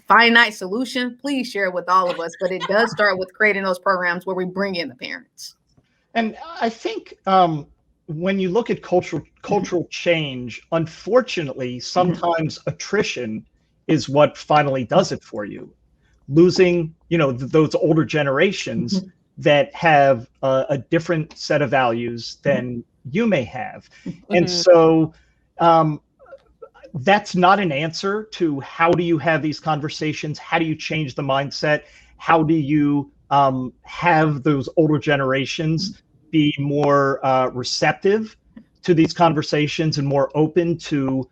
finite solution, please share it with all of us. But it does start with creating those programs where we bring in the parents. And I think when you look at cultural change, unfortunately, sometimes attrition is what finally does it for you. Losing, you know, those older generations that have a different set of values than you may have. And so that's not an answer to how do you have these conversations? How do you change the mindset? How do you have those older generations be more receptive to these conversations and more open to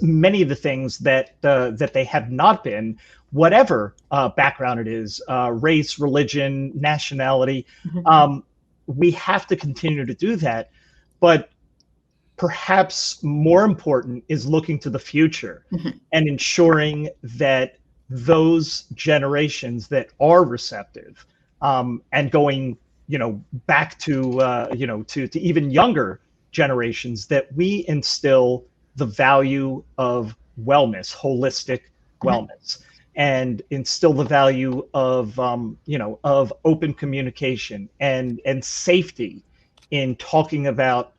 many of the things that they have not been, whatever background it is, race, religion, nationality. We have to continue to do that. But perhaps more important is looking to the future and ensuring that those generations that are receptive and going, you know, back to, you know, to even younger generations, that we instill the value of wellness, holistic wellness, and instill the value of, you know, of open communication and safety in talking about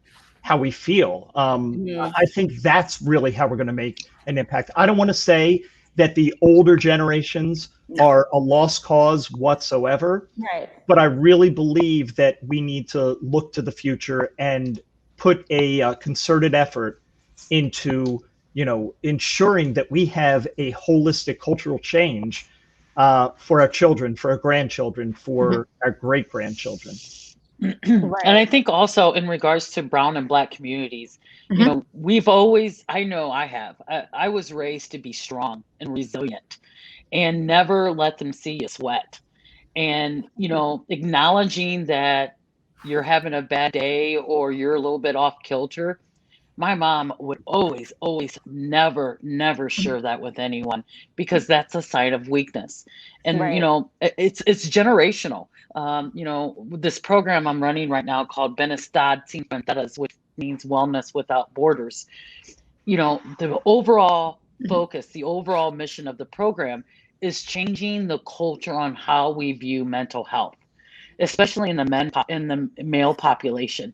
how we feel. I think that's really how we're going to make an impact. I don't want to say that the older generations are a lost cause whatsoever, but I really believe that we need to look to the future and put a concerted effort into, you know, ensuring that we have a holistic cultural change for our children, for our grandchildren, for our great-grandchildren. And I think also in regards to brown and black communities, you know, we've always, I know I have, I was raised to be strong and resilient and never let them see you sweat. And, you know, acknowledging that you're having a bad day or you're a little bit off kilter. My mom would always never share that with anyone, because that's a sign of weakness. And, you know, it's generational. You know, this program I'm running right now called Bienestar Sin Fronteras, which means wellness without borders. You know, the overall focus, the overall mission of the program is changing the culture on how we view mental health, especially in the male population.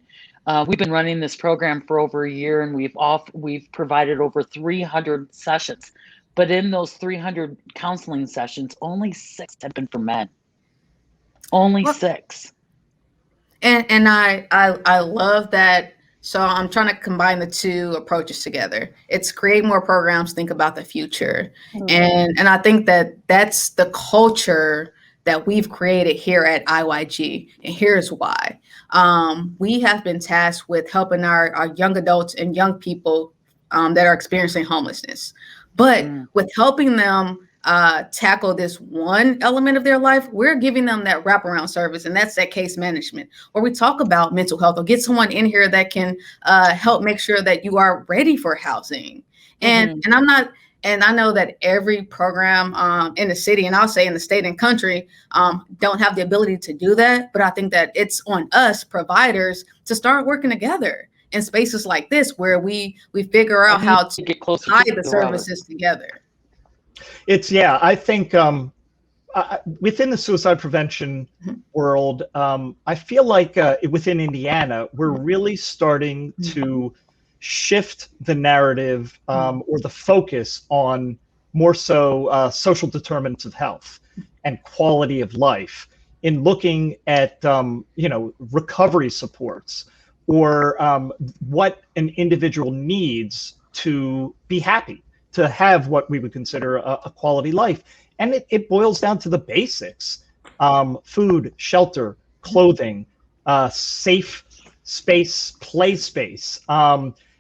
We've been running this program for over a year, and we've provided over 300 sessions. But in those 300 counseling sessions, only 6 have been for men. Only 6. And I love that. So I'm trying to combine the two approaches together. It's create more programs, think about the future. And I think that that's the culture that we've created here at IYG. And here's why. We have been tasked with helping our young adults and young people that are experiencing homelessness. But with helping them tackle this one element of their life, we're giving them that wraparound service, and that's that case management, where we talk about mental health, or get someone in here that can help make sure that you are ready for housing. And I'm not, And I know that every program in the city, and I'll say in the state and country, don't have the ability to do that. But I think that it's on us providers to start working together in spaces like this, where we figure out how to get closer tie to the the router. services together. I think within the suicide prevention world, I feel like within Indiana, we're really starting to shift the narrative or the focus on more so social determinants of health and quality of life in looking at recovery supports or what an individual needs to be happy, to have what we would consider a quality life. And it boils down to the basics: food, shelter, clothing, safe space, play space,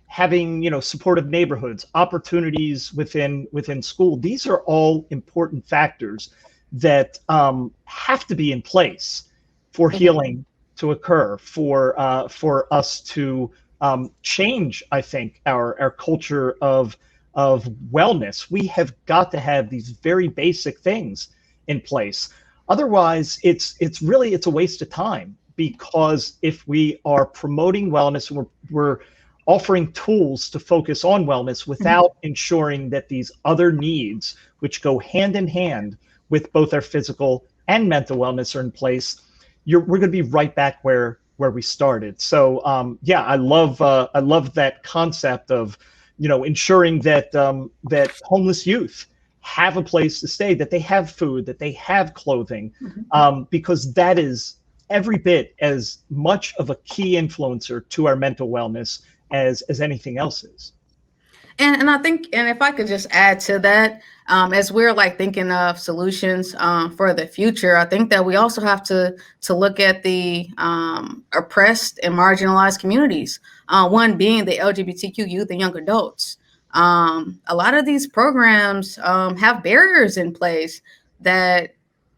having supportive neighborhoods, opportunities within school. These are all important factors that have to be in place for healing to occur, for us to change, I think, our culture of wellness. We have got to have these very basic things in place. Otherwise, it's a waste of time, because if we are promoting wellness and we're offering tools to focus on wellness without ensuring that these other needs, which go hand in hand with both our physical and mental wellness, are in place, we're going to be right back where we started. So I love that concept of ensuring that that homeless youth have a place to stay, that they have food, that they have clothing, because that is every bit as much of a key influencer to our mental wellness as anything else is. And I think, and if I could just add to that, as we're thinking of solutions for the future, I think that we also have to look at the oppressed and marginalized communities. One being the LGBTQ youth and young adults. A lot of these programs have barriers in place that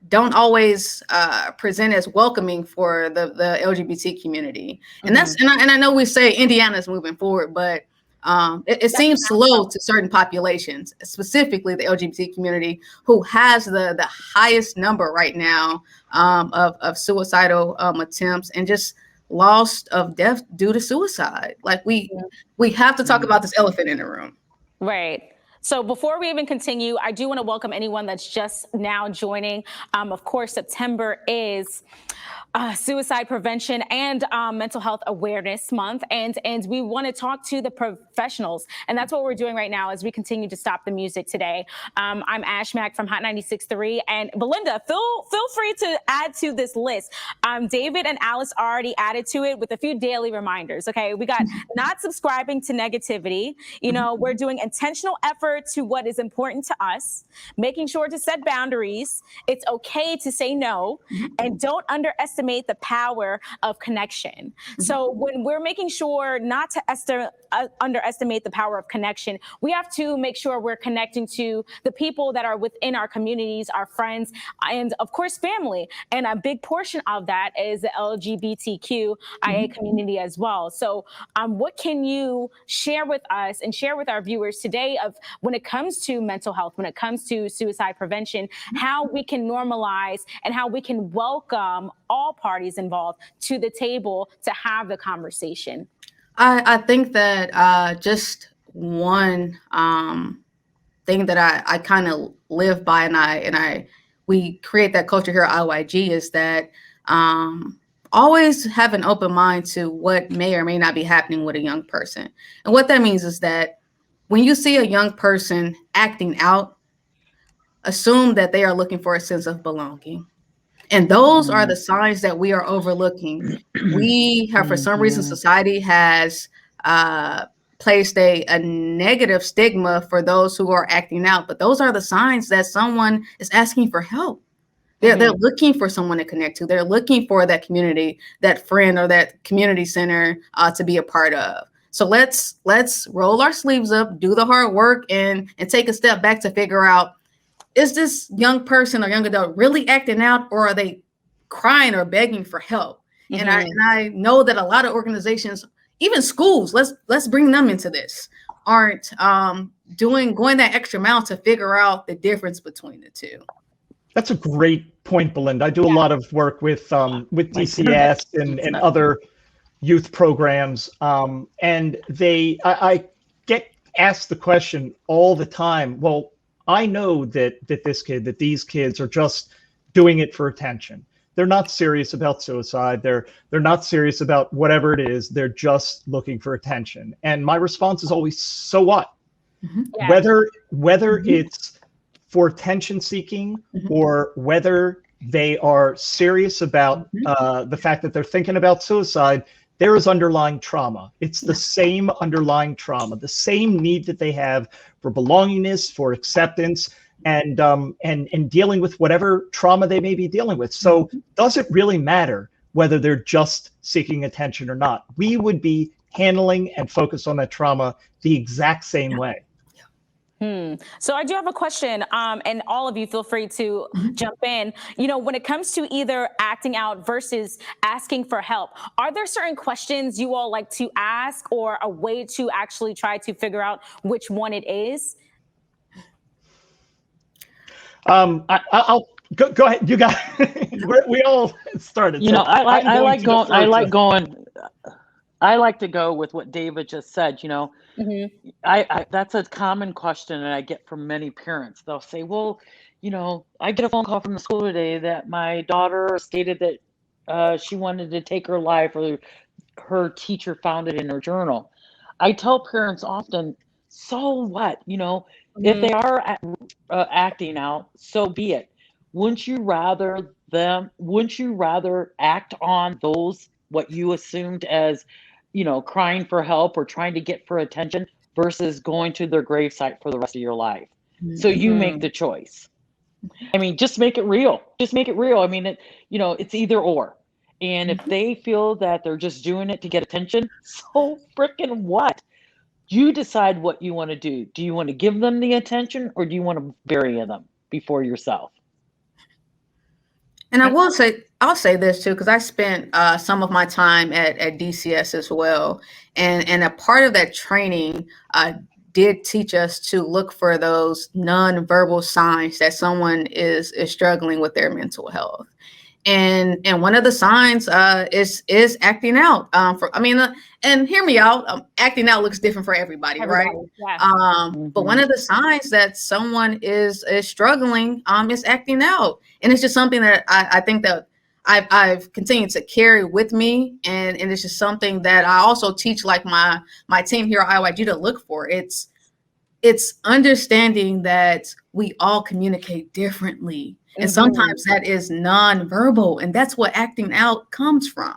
don't always present as welcoming for the LGBT community. And I know we say Indiana's moving forward, but it seems slow to certain populations, specifically the LGBT community, who has the highest number right now of suicidal attempts and just loss of death due to suicide. We have to talk about this elephant in the room. Right. So before we even continue, I do want to welcome anyone that's just now joining. Of course, September is Suicide Prevention and Mental Health Awareness Month, and we want to talk to the professionals, and that's what we're doing right now as we continue to stop the music today. I'm Ash Mack from Hot 96.3, and Belinda, feel free to add to this list. David and Alice already added to it with a few daily reminders. Okay, we got not subscribing to negativity. We're doing intentional effort to what is important to us, making sure to set boundaries. It's okay to say no, and don't underestimate the power of connection. So when we're making sure not to underestimate the power of connection, we have to make sure we're connecting to the people that are within our communities, our friends, and of course, family. And a big portion of that is the LGBTQIA community as well. So what can you share with us and share with our viewers today of when it comes to mental health, when it comes to suicide prevention, how we can normalize and how we can welcome all parties involved to the table to have the conversation? I think that just one thing that I kind of live by, and we create that culture here at IYG, is that always have an open mind to what may or may not be happening with a young person. And what that means is that when you see a young person acting out, assume that they are looking for a sense of belonging. And those are the signs that we are overlooking. We have, for some reason, society has placed a negative stigma for those who are acting out. But those are the signs that someone is asking for help. They're looking for someone to connect to. They're looking for that community, that friend or that community center to be a part of. So let's roll our sleeves up, do the hard work, and take a step back to figure out, is this young person or young adult really acting out, or are they crying or begging for help? And I know that a lot of organizations, even schools, let's bring them into this, aren't going that extra mile to figure out the difference between the two. That's a great point, Belinda. I do a lot of work with DCS and other youth programs, and I get asked the question all the time. Well, I know that these kids are just doing it for attention. They're not serious about suicide. They're not serious about whatever it is. They're just looking for attention. And my response is always, so what? Mm-hmm. Yeah. Whether it's for attention seeking or whether they are serious about the fact that they're thinking about suicide, there is underlying trauma. It's the same underlying trauma, the same need that they have for belongingness, for acceptance, and dealing with whatever trauma they may be dealing with. So does it really matter whether they're just seeking attention or not? We would be handling and focused on that trauma the exact same way. So I do have a question, and all of you feel free to jump in. You know, when it comes to either acting out versus asking for help, are there certain questions you all like to ask, or a way to actually try to figure out which one it is? I'll go ahead. You got we all started. You know, I like to go with what David just said. You know, I that's a common question that I get from many parents. They'll say, well, you know, I get a phone call from the school today that my daughter stated that she wanted to take her life, or her teacher found it in her journal. I tell parents often, so what? You know, if they are acting out, so be it. Wouldn't you rather act on those, what you assumed as, you know, crying for help or trying to get for attention, versus going to their gravesite for the rest of your life? So you make the choice. I mean, just make it real. Just make it real. I mean, it's either or. And if they feel that they're just doing it to get attention, so freaking what? You decide what you want to do. Do you want to give them the attention, or do you want to bury them before yourself? And I'll say this too, because I spent some of my time at DCS as well. And a part of that training did teach us to look for those nonverbal signs that someone is struggling with their mental health. And one of the signs is acting out. And hear me out. Acting out looks different for everybody, right? Yeah. But one of the signs that someone is struggling is acting out, and it's just something that I think that I've continued to carry with me, and it's just something that I also teach like my team here at IYG to look for. It's understanding that we all communicate differently. And sometimes that is nonverbal, and that's what acting out comes from.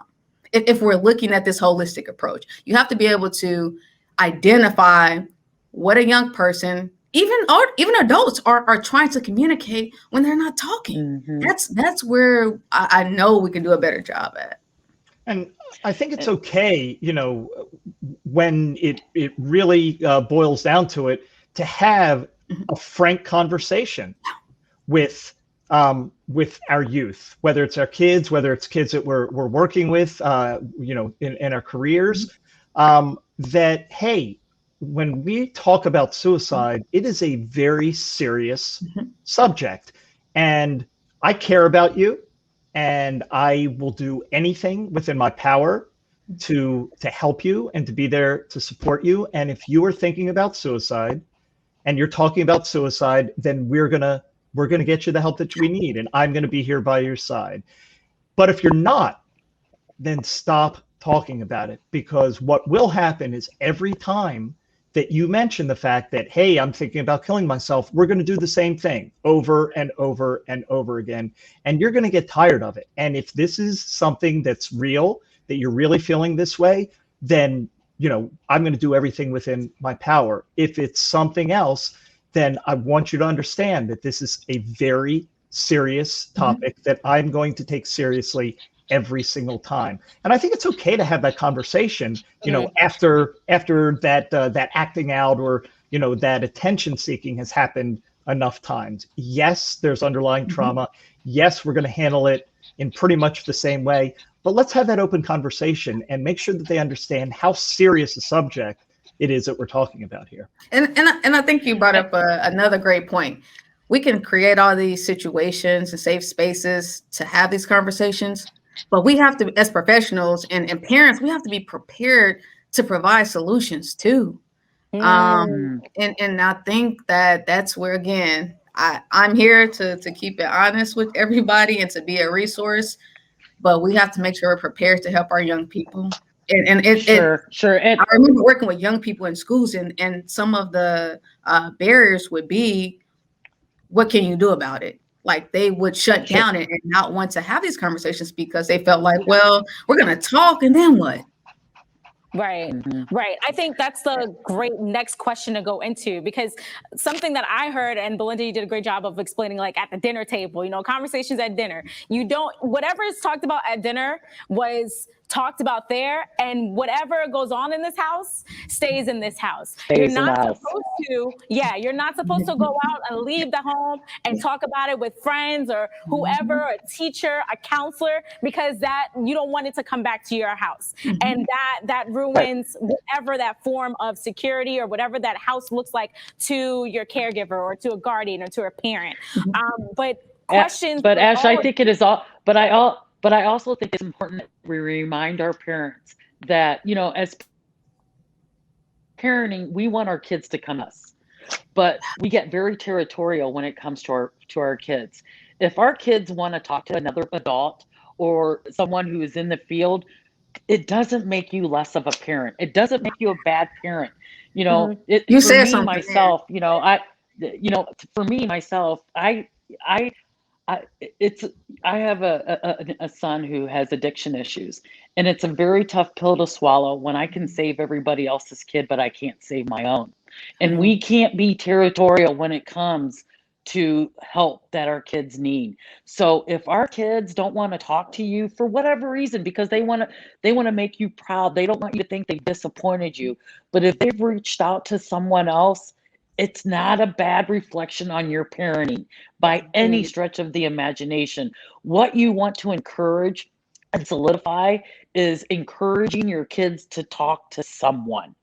If we're looking at this holistic approach, you have to be able to identify what a young person, even adults, are trying to communicate when they're not talking. That's where I know we can do a better job at. And I think it's okay, you know, when it really boils down to it, to have a frank conversation with our youth, whether it's our kids, whether it's kids that we're working with, in our careers, that, hey, when we talk about suicide, it is a very serious subject, and I care about you, and I will do anything within my power to help you and to be there to support you. And if you are thinking about suicide and you're talking about suicide, then we're gonna get you the help that we need, and I'm gonna be here by your side. But if you're not, then stop talking about it, because what will happen is every time that you mention the fact that, hey, I'm thinking about killing myself, we're gonna do the same thing over and over and over again, and you're gonna get tired of it. And if this is something that's real, that you're really feeling this way, then, you know, I'm gonna do everything within my power. If it's something else, then I want you to understand that this is a very serious topic that I'm going to take seriously every single time. And I think it's okay to have that conversation, you know, after that acting out, or, you know, that attention seeking has happened enough times. Yes, there's underlying trauma. Yes, we're going to handle it in pretty much the same way, but let's have that open conversation and make sure that they understand how serious a subject it is that we're talking about here. And I think you brought up another great point. We can create all these situations and safe spaces to have these conversations, but we have to, as professionals and parents, we have to be prepared to provide solutions too. And I think that that's where, again, I'm here to keep it honest with everybody and to be a resource, but we have to make sure we're prepared to help our young people. Sure. And I remember working with young people in schools, and some of the barriers would be, what can you do about it? Like they would shut down and not want to have these conversations because they felt like, well, we're going to talk and then what? Right. I think that's the great next question to go into, because something that I heard, and Belinda, you did a great job of explaining, like at the dinner table, conversations at dinner, whatever is talked about at dinner was talked about there, and whatever goes on in this house stays in this house. You're not supposed to go out and leave the home and talk about it with friends or whoever, a teacher, a counselor, because that you don't want it to come back to your house. And that ruins whatever that form of security or whatever that house looks like to your caregiver or to a guardian or to a parent. But questions. But Ash, I think it is all, but I also think it's important that we remind our parents that, as parenting, we want our kids to come to us, but we get very territorial when it comes to our kids. If our kids want to talk to another adult or someone who is in the field, it doesn't make you less of a parent. It doesn't make you a bad parent. You said something myself, for me myself, I have a son who has addiction issues, and it's a very tough pill to swallow when I can save everybody else's kid, but I can't save my own. And we can't be territorial when it comes to help that our kids need. So if our kids don't want to talk to you for whatever reason, because they want to make you proud, they don't want you to think they disappointed you, but if they've reached out to someone else, it's not a bad reflection on your parenting by any stretch of the imagination. What you want to encourage and solidify is encouraging your kids to talk to someone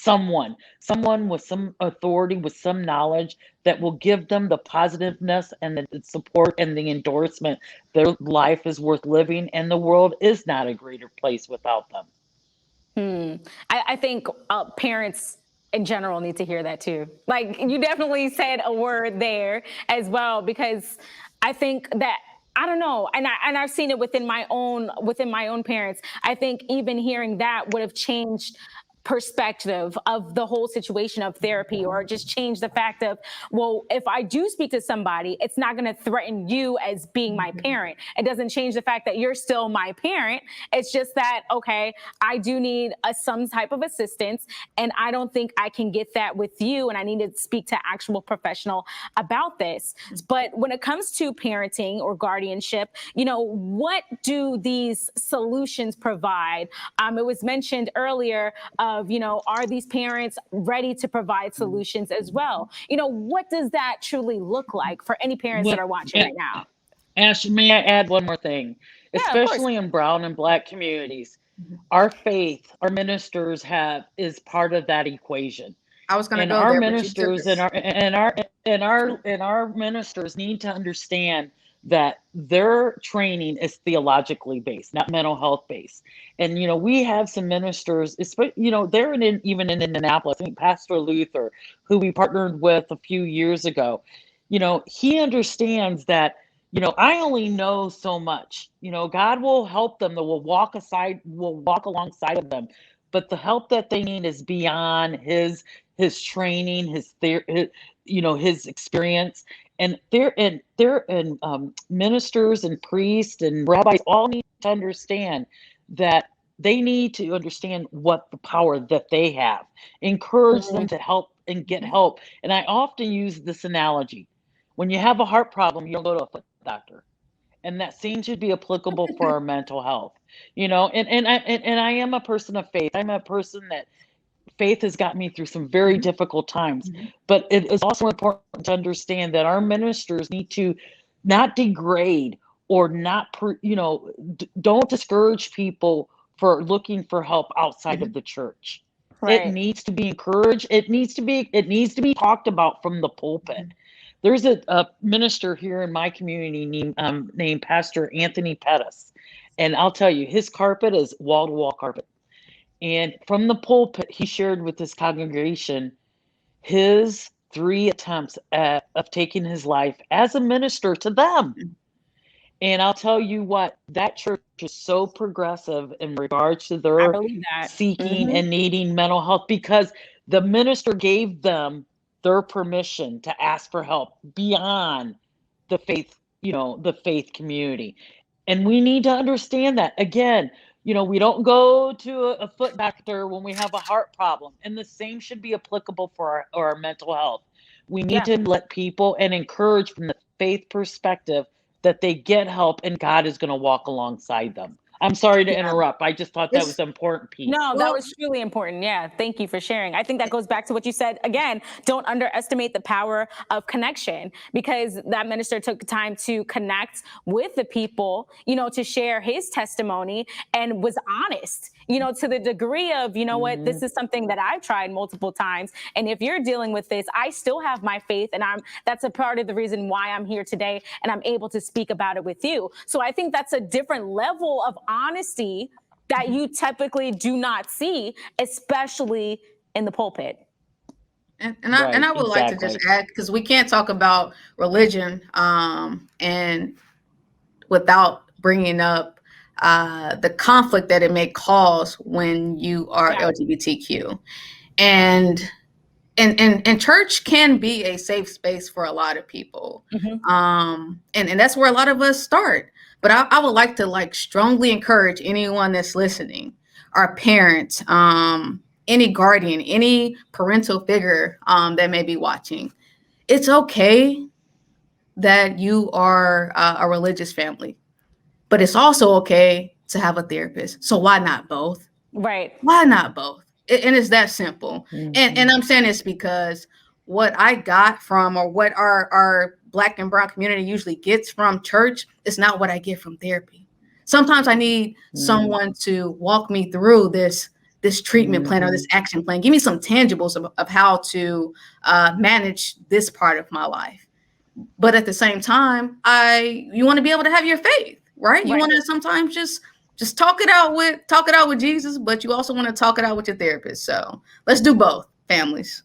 with some authority, with some knowledge that will give them the positiveness and the support and the endorsement. Their life is worth living and the world is not a greater place without them. I think parents in general need to hear that too. Like you definitely said a word there as well, because I think that, I don't know, and I've seen it within my own parents. I think even hearing that would have changed perspective of the whole situation of therapy, or just change the fact of, well, if I do speak to somebody, it's not going to threaten you as being my parent. It doesn't change the fact that you're still my parent. It's just that, okay, I do need some type of assistance, and I don't think I can get that with you, and I need to speak to actual professional about this. But when it comes to parenting or guardianship, what do these solutions provide? It was mentioned earlier of, are these parents ready to provide solutions as well? What does that truly look like for any parents that are watching right now? Ash, may I add one more thing? Yeah, especially in Brown and Black communities, our faith, our ministers is part of that equation. I was going to go our there, ministers our ministers need to understand that their training is theologically based, not mental health based. And, we have some ministers, they're even in Indianapolis. I think Pastor Luther, who we partnered with a few years ago, he understands that, I only know so much. God will help them. That will walk alongside of them. But the help that they need is beyond his training, his experience. And ministers and priests and rabbis all need to understand that they need to understand what the power that they have. Encourage them to help and get help. And I often use this analogy. When you have a heart problem, you don't go to a foot doctor. And that seems to be applicable for our mental health. And I am a person of faith. I'm a person that faith has got me through some very difficult times, but it is also important to understand that our ministers need to not degrade or don't discourage people for looking for help outside of the church. Right. It needs to be encouraged. It needs to be talked about from the pulpit. There's a minister here in my community named Pastor Anthony Pettis. And I'll tell you, his carpet is wall-to-wall carpet. And from the pulpit, he shared with his congregation his 3 attempts of taking his life as a minister to them. And I'll tell you what, that church is so progressive in regards to I their believe that. seeking Mhm. and needing mental health, because the minister gave them their permission to ask for help beyond the faith, the faith community. And we need to understand that. Again, we don't go to a foot doctor when we have a heart problem. And the same should be applicable for our mental health. We need to let people and encourage from the faith perspective that they get help, and God is going to walk alongside them. I'm sorry to interrupt. I just thought that was an important piece. No, that Well- was truly important. Yeah, thank you for sharing. I think that goes back to what you said. Again, don't underestimate the power of connection, because that minister took time to connect with the people, to share his testimony, and was honest, to the degree of, what, this is something that I've tried multiple times. And if you're dealing with this, I still have my faith, and that's a part of the reason why I'm here today, and I'm able to speak about it with you. So I think that's a different level of honesty that you typically do not see, especially in the pulpit. And I would like to just add, because we can't talk about religion and without bringing up the conflict that it may cause when you are LGBTQ. And church can be a safe space for a lot of people. And that's where a lot of us start. But I would like to strongly encourage anyone that's listening, our parents, any guardian, any parental figure that may be watching. It's okay that you are a religious family, but it's also okay to have a therapist. So why not both? Right. Why not both? And it's that simple. And I'm saying this because what I got from, or what our Black and brown community usually gets from church, is not what I get from therapy. Sometimes I need someone to walk me through this treatment plan or this action plan. Give me some tangibles of how to manage this part of my life. But at the same time, you want to be able to have your faith, right? You want to sometimes just talk it out with Jesus, but you also want to talk it out with your therapist. So let's do both, families.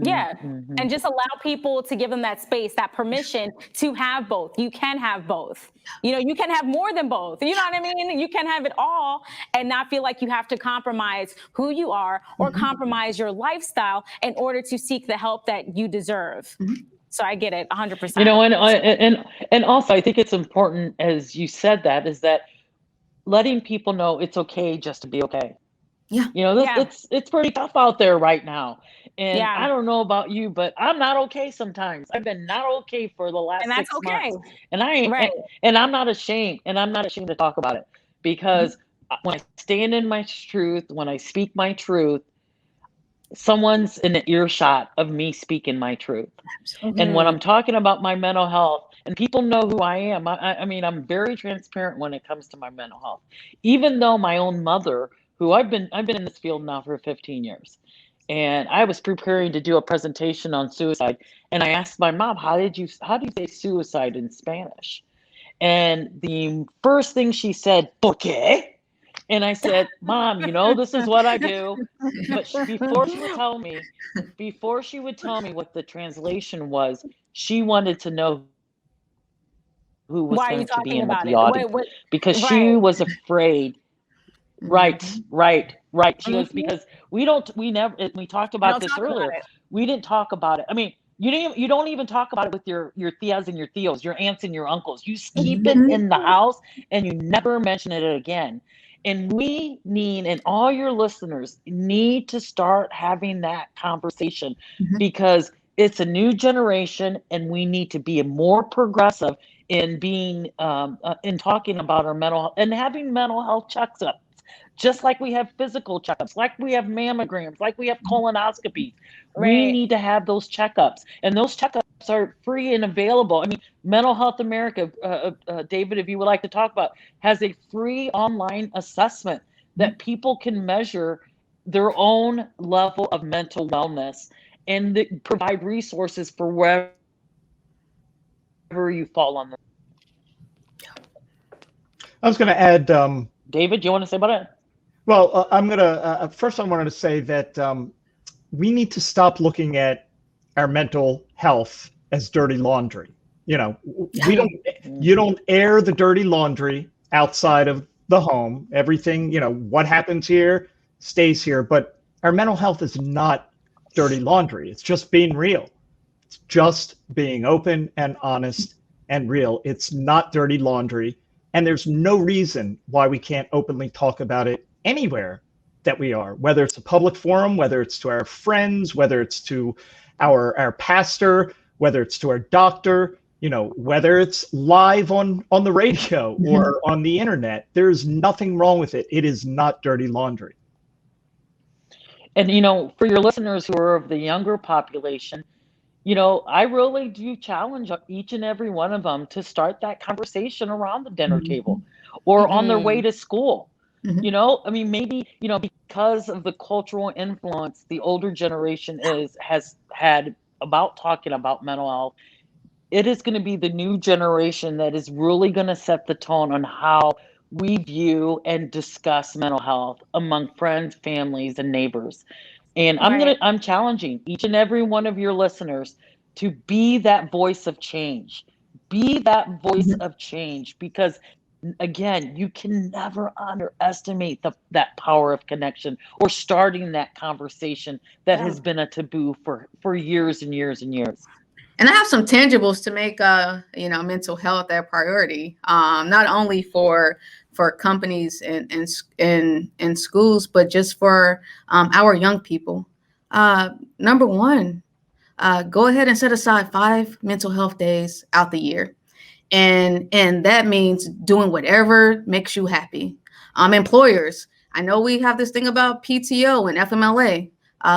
Yeah. And just allow people to give them that space, that permission to have both. You can have both. You can have more than both. You know what I mean? You can have it all and not feel like you have to compromise who you are or compromise your lifestyle in order to seek the help that you deserve. So I get it 100%. And also I think it's important, as you said, that is that letting people know it's okay just to be okay. Yeah. It's pretty tough out there right now. And Yeah. I don't know about you, but I'm not okay sometimes. I've been not okay for the last 6 months. And and I'm not ashamed. And I'm not ashamed to talk about it, because when I stand in my truth, when I speak my truth, someone's in an earshot of me speaking my truth. And when I'm talking about my mental health, and people know who I am, I mean, I'm very transparent when it comes to my mental health. Even though my own mother, who I've been in this field now for 15 years, and I was preparing to do a presentation on suicide, and I asked my mom, how do you say suicide in Spanish? And the first thing she said, "¿Por qué?" And I said, "Mom, this is what I do." But before she would tell me what the translation was, she wanted to know who was Why are you going to be talking in about the it? audience, because she was afraid. Right. She goes, because we talked about this earlier. We didn't talk about it. I mean, you don't even talk about it with your tias and your tios, your aunts and your uncles. You keep it in the house and you never mention it again. And we need, and all your listeners need to start having that conversation, because it's a new generation and we need to be more progressive in being, in talking about our mental health and having mental health checkups. Just like we have physical checkups, like we have mammograms, like we have colonoscopies. We need to have those checkups, and those checkups are free and available. I mean, Mental Health America, David, if you would like to talk about, has a free online assessment that people can measure their own level of mental wellness and provide resources for wherever you fall on them. I was going to add, David, you want to say about it? well, I'm going to, first I wanted to say that we need to stop looking at our mental health as dirty laundry. You know, you don't air the dirty laundry outside of the home. Everything, you know, what happens here stays here. But our mental health is not dirty laundry. It's just being real. It's just being open and honest and real. It's not dirty laundry. And there's no reason why we can't openly talk about it anywhere that we are, whether it's a public forum, whether it's to our friends, whether it's to our pastor, whether it's to our doctor, you know, whether it's live on the radio or on the internet. There's nothing wrong with it. It is not dirty laundry. And, you know, for your listeners who are of the younger population, you know, I really do challenge each and every one of them to start that conversation around the dinner table or on their way to school. You know, I mean, maybe, you know, because of the cultural influence the older generation has had about talking about mental health, it is going to be the new generation that is really going to set the tone on how we view and discuss mental health among friends, families, and neighbors. And I'm challenging each and every one of your listeners to be that voice of change. Be that voice of change, because again, you can never underestimate that power of connection or starting that conversation that has been a taboo for years and years and years. And I have some tangibles to make, you know, mental health a priority, not only for companies and schools, but just for our young people. Number one, go ahead and set aside 5 mental health days out the year. And that means doing whatever makes you happy. Employers, I know we have this thing about PTO and FMLA.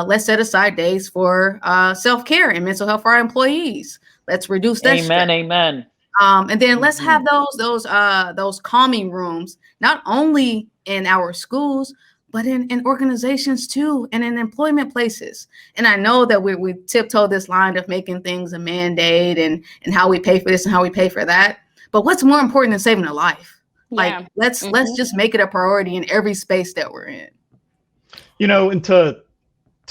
Let's set aside days for self-care and mental health for our employees. Let's reduce that. Amen. And then let's have those calming rooms, not only in our schools, but in organizations too, and in employment places. And I know that we tiptoe this line of making things a mandate and how we pay for this and how we pay for that. But what's more important than saving a life? Like, let's just make it a priority in every space that we're in. You know, and to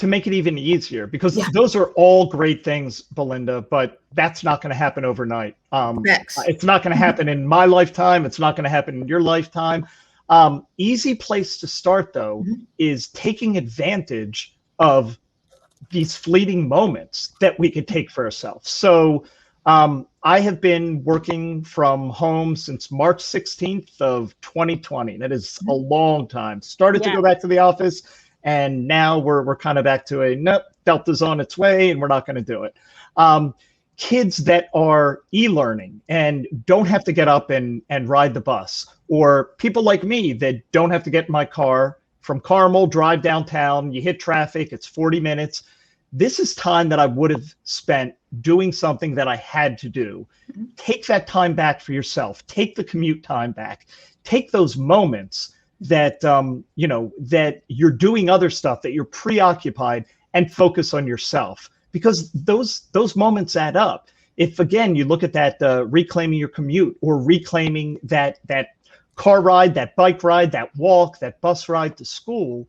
make it even easier, because those are all great things, Belinda, but that's not going to happen overnight. It's not going to happen in my lifetime. It's not going to happen in your lifetime. Easy place to start, though, is taking advantage of these fleeting moments that we could take for ourselves. So I have been working from home since March 16th of 2020. That is a long time. Started to go back to the office, and now we're kind of back to nope, Delta's on its way, and we're not going to do it. Kids that are e-learning and don't have to get up and ride the bus, or people like me that don't have to get in my car from Carmel, drive downtown, you hit traffic, it's 40 minutes. This is time that I would have spent doing something that I had to do. Take that time back for yourself. Take the commute time back. Take those moments that, you know, that you're doing other stuff, that you're preoccupied, and focus on yourself. Because those moments add up. If, again, you look at that reclaiming your commute, or reclaiming that car ride, that bike ride, that walk, that bus ride to school,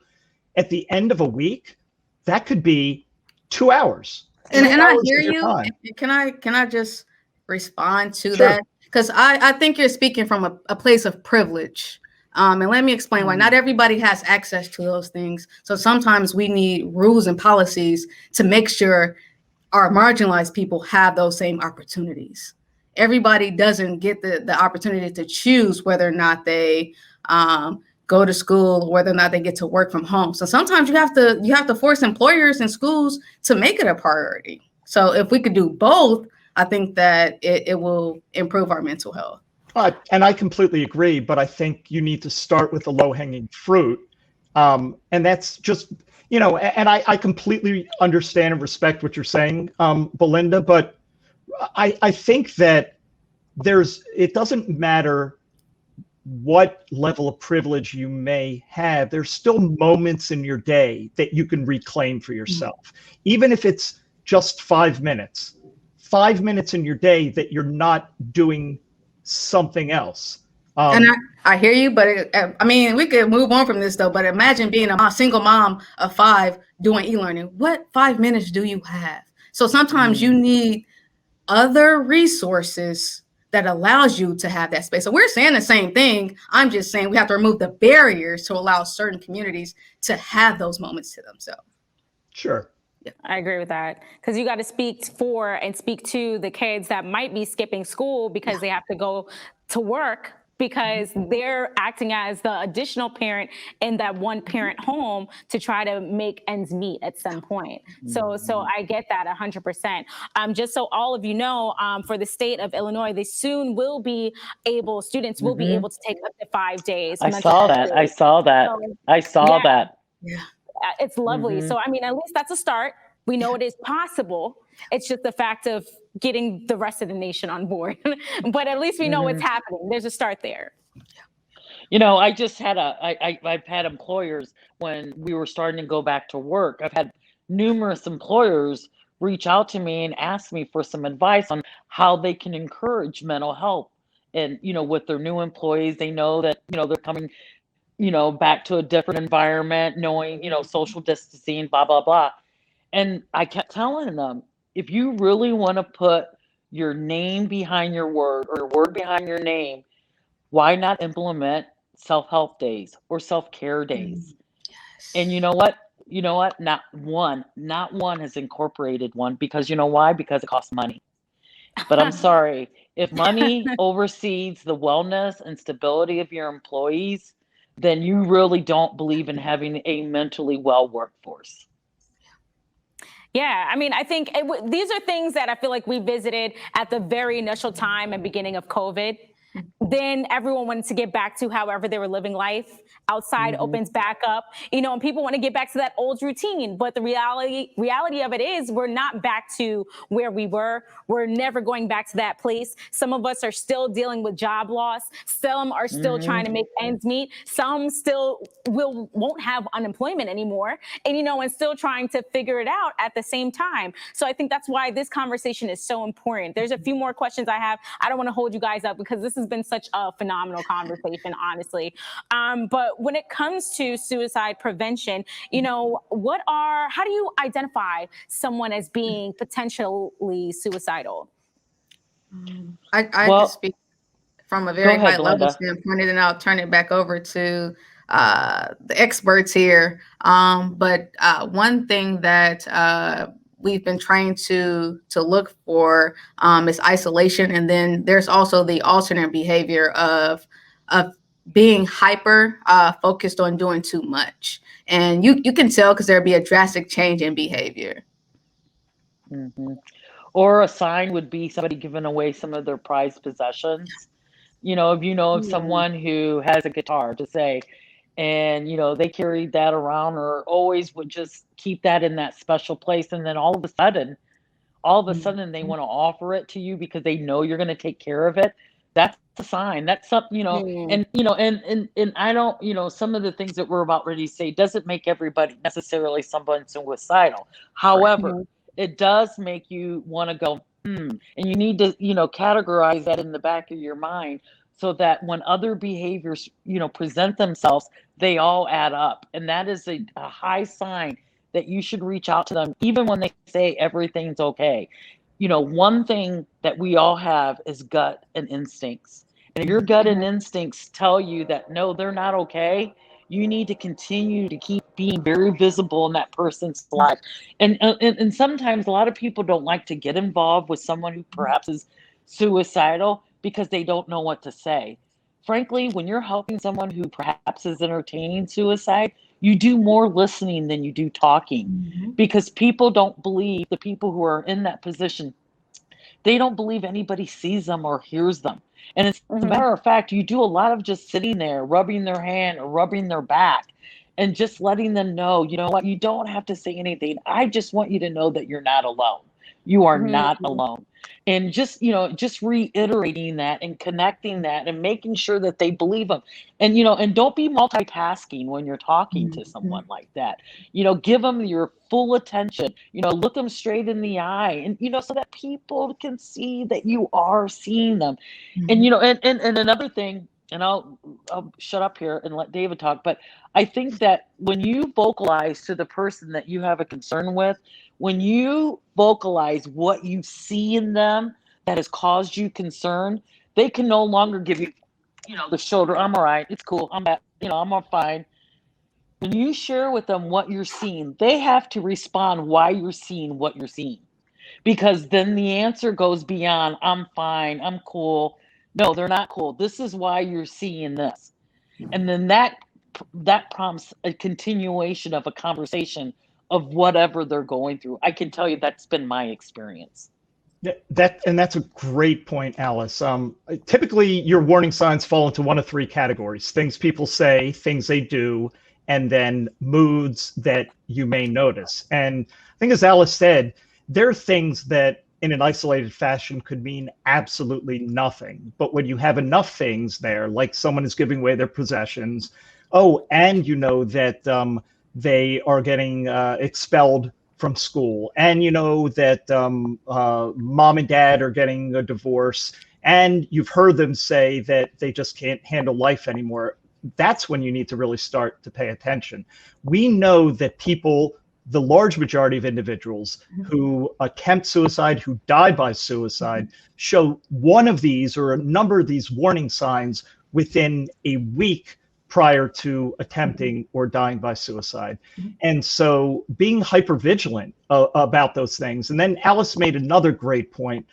at the end of a week, that could be 2 hours. And I hear you. Can I just respond to that? Because I think you're speaking from a place of privilege. And let me explain why. Not everybody has access to those things. So sometimes we need rules and policies to make sure our marginalized people have those same opportunities. Everybody doesn't get the opportunity to choose whether or not they go to school, or whether or not they get to work from home. So sometimes you have to force employers and schools to make it a priority. So if we could do both, I think that it will improve our mental health. And I completely agree, but I think you need to start with the low-hanging fruit. And that's just, you know, and I completely understand and respect what you're saying, Belinda, but I think that it doesn't matter what level of privilege you may have, there's still moments in your day that you can reclaim for yourself. Even if it's just 5 minutes, 5 minutes in your day that you're not doing something else. And I hear you, but I mean, we could move on from this though. But imagine being a single mom of 5 doing e-learning. What 5 minutes do you have? So sometimes you need other resources that allows you to have that space. So we're saying the same thing. I'm just saying we have to remove the barriers to allow certain communities to have those moments to themselves. Sure. I agree with that, because you got to speak for and speak to the kids that might be skipping school because they have to go to work, because they're acting as the additional parent in that one parent home to try to make ends meet at some point. So I get that 100%. Just so all of you know, for the state of Illinois, they soon will be able, students will be able to take up to 5 days. I saw that. I saw that. Yeah. It's lovely. So, I mean, at least that's a start. We know it is possible. It's just the fact of getting the rest of the nation on board. But at least we know it's happening. There's a start there. You know, I just had I've had employers, when we were starting to go back to work, I've had numerous employers reach out to me and ask me for some advice on how they can encourage mental health. And, you know, with their new employees, they know that, you know, they're coming, you know, back to a different environment, knowing, you know, social distancing, blah, blah, blah. And I kept telling them, if you really want to put your name behind your word, or your word behind your name, why not implement self-help days or self-care days? And you know what? Not one has incorporated one, because you know why? Because it costs money. But I'm sorry, if money oversees the wellness and stability of your employees, then you really don't believe in having a mentally well workforce. Yeah, I mean, I think these are things that I feel like we visited at the very initial time and beginning of COVID. Then everyone wanted to get back to however they were living life. Outside opens back up, you know, and people want to get back to that old routine. But the reality of it is, we're not back to where we were. We're never going back to that place. Some of us are still dealing with job loss. Some are still trying to make ends meet. Some still won't have unemployment anymore, and you know, and still trying to figure it out at the same time. So I think that's why this conversation is so important. There's a few more questions I have. I don't want to hold you guys up, because this has been such a phenomenal conversation, honestly. But when it comes to suicide prevention, you know, how do you identify someone as being potentially suicidal? I can speak from a very high level standpoint, and then I'll turn it back over to the experts here. But one thing that we've been trained to look for is isolation, and then there's also the alternate behavior of being hyper focused on doing too much, and you can tell because there'll be a drastic change in behavior. Or a sign would be somebody giving away some of their prized possessions. You know, if you know of someone who has a guitar, to say, and you know, they carried that around, or always would just keep that in that special place, and then all of a sudden they want to offer it to you because they know you're going to take care of it. That's a sign. That's something, you know, and you know, and I don't, you know, some of the things that we're about ready to say doesn't make everybody necessarily someone suicidal. However, it does make you want to go, and you need to, you know, categorize that in the back of your mind, so that when other behaviors, you know, present themselves, they all add up. And that is a high sign that you should reach out to them, even when they say everything's okay. You know, one thing that we all have is gut and instincts. And if your gut and instincts tell you that, no, they're not okay, you need to continue to keep being very visible in that person's life. And sometimes a lot of people don't like to get involved with someone who perhaps is suicidal, because they don't know what to say. Frankly, when you're helping someone who perhaps is entertaining suicide, you do more listening than you do talking, because people don't believe, the people who are in that position, they don't believe anybody sees them or hears them. And as a matter of fact, you do a lot of just sitting there, rubbing their hand or rubbing their back, and just letting them know, you know what, you don't have to say anything. I just want you to know that you're not alone. You are not alone. And just reiterating that and connecting that and making sure that they believe them. And and don't be multitasking when you're talking to someone like that. Give them your full attention. Look them straight in the eye, and so that people can see that you are seeing them. And and another thing, and I'll shut up here and let David talk, but I think that when you vocalize to the person that you have a concern with, when you vocalize what you see in them that has caused you concern, they can no longer give you, the shoulder. I'm all right. It's cool. I'm back. I'm all fine. When you share with them what you're seeing, they have to respond why you're seeing what you're seeing. Because then the answer goes beyond, I'm fine, I'm cool. No, they're not cool. This is why you're seeing this. And then that prompts a continuation of a conversation of whatever they're going through. I can tell you that's been my experience. That's a great point, Alice. Typically, your warning signs fall into one of three categories: things people say, things they do, and then moods that you may notice. And I think, as Alice said, there are things that in an isolated fashion could mean absolutely nothing. But when you have enough things there, like someone is giving away their possessions, and that they are getting expelled from school, and that mom and dad are getting a divorce, and you've heard them say that they just can't handle life anymore, that's when you need to really start to pay attention. We know that the large majority of individuals who attempt suicide, who die by suicide, show one of these or a number of these warning signs within a week prior to attempting or dying by suicide. And so being hypervigilant about those things. And then Alice made another great point,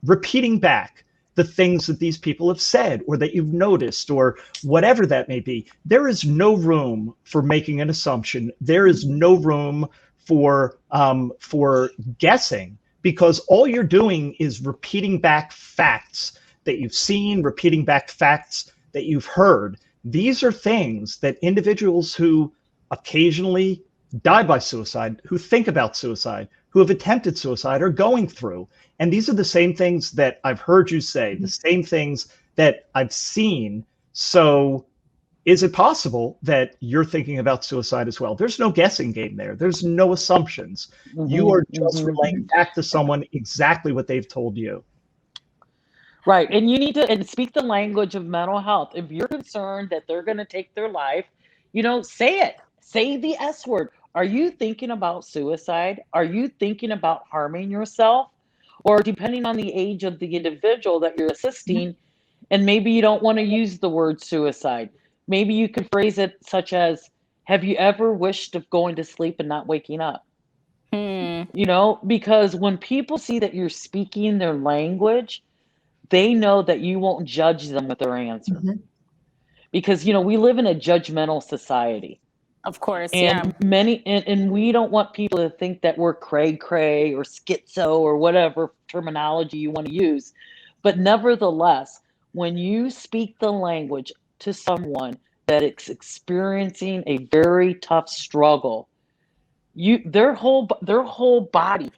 repeating back the things that these people have said or that you've noticed or whatever that may be. There is no room for making an assumption. There is no room for guessing, because all you're doing is repeating back facts that you've seen, repeating back facts that you've heard. These are things that individuals who occasionally die by suicide, who think about suicide, who have attempted suicide are going through. And these are the same things that I've heard you say, the same things that I've seen. So is it possible that you're thinking about suicide as well? There's no guessing game there. There's no assumptions. You are just relaying back to someone exactly what they've told you. Right. And you need to speak the language of mental health. If you're concerned that they're going to take their life, say it. Say the S word. Are you thinking about suicide? Are you thinking about harming yourself? Or depending on the age of the individual that you're assisting, and maybe you don't want to use the word suicide. Maybe you could phrase it such as, have you ever wished of going to sleep and not waking up? Because when people see that you're speaking their language, they know that you won't judge them with their answer. Because, we live in a judgmental society. Of course, and and we don't want people to think that we're cray-cray or schizo or whatever terminology you want to use. But nevertheless, when you speak the language to someone that is experiencing a very tough struggle, their whole body